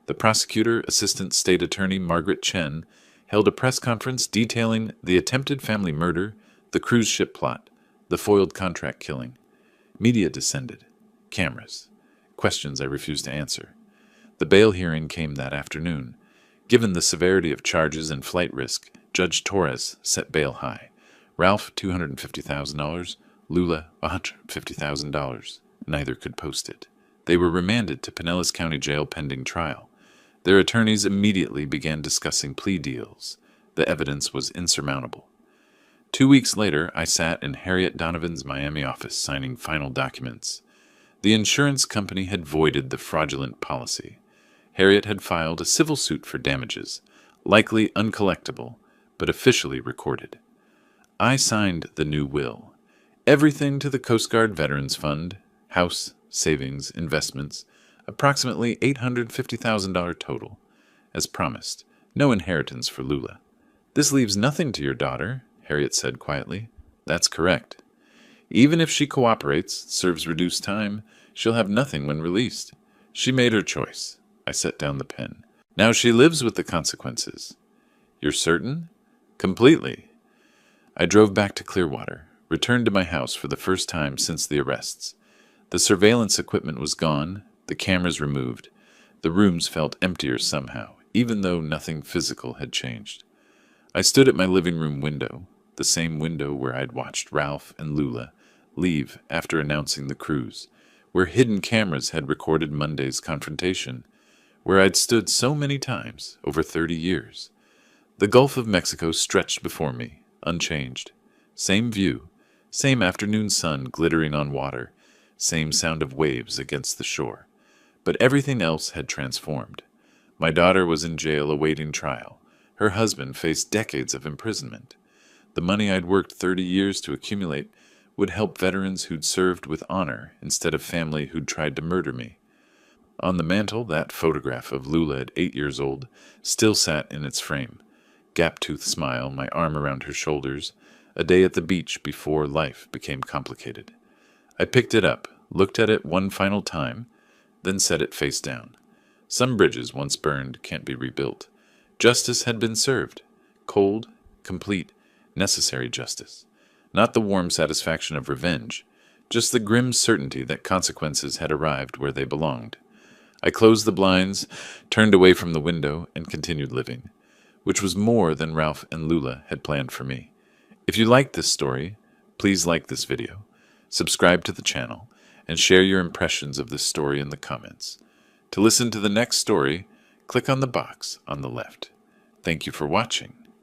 The prosecutor, Assistant State Attorney Margaret Chen, held a press conference detailing the attempted family murder, the cruise ship plot, the foiled contract killing. Media descended. Cameras. Questions I refused to answer. The bail hearing came that afternoon. Given the severity of charges and flight risk, Judge Torres set bail high. Ralph, $250,000. Lula, $150,000. Neither could post it. They were remanded to Pinellas County Jail pending trial. Their attorneys immediately began discussing plea deals. The evidence was insurmountable. 2 weeks later, I sat in Harriet Donovan's Miami office signing final documents. The insurance company had voided the fraudulent policy. Harriet had filed a civil suit for damages, likely uncollectible, but officially recorded. I signed the new will. Everything to the Coast Guard Veterans Fund, house, savings, investments, approximately $850,000 total. As promised, no inheritance for Lula. This leaves nothing to your daughter, Harriet said quietly. That's correct. Even if she cooperates, serves reduced time, she'll have nothing when released. She made her choice. I set down the pen. Now she lives with the consequences. You're certain? Completely. I drove back to Clearwater, returned to my house for the first time since the arrests. The surveillance equipment was gone, the cameras removed. The rooms felt emptier somehow, even though nothing physical had changed. I stood at my living room window, the same window where I'd watched Ralph and Lula leave after announcing the cruise, where hidden cameras had recorded Monday's confrontation, where I'd stood so many times over 30 years. The Gulf of Mexico stretched before me, unchanged. Same view, same afternoon sun glittering on water, same sound of waves against the shore. But everything else had transformed. My daughter was in jail awaiting trial. Her husband faced decades of imprisonment. The money I'd worked 30 years to accumulate would help veterans who'd served with honor instead of family who'd tried to murder me. On the mantel, that photograph of Lula at 8 years old still sat in its frame. Gap-toothed smile, my arm around her shoulders, a day at the beach before life became complicated. I picked it up, looked at it one final time, then set it face down. Some bridges once burned can't be rebuilt. Justice had been served. Cold, complete, necessary justice. Not the warm satisfaction of revenge, just the grim certainty that consequences had arrived where they belonged. I closed the blinds, turned away from the window, and continued living, which was more than Ralph and Lula had planned for me. If you liked this story, please like this video, subscribe to the channel, and share your impressions of this story in the comments. To listen to the next story, click on the box on the left. Thank you for watching.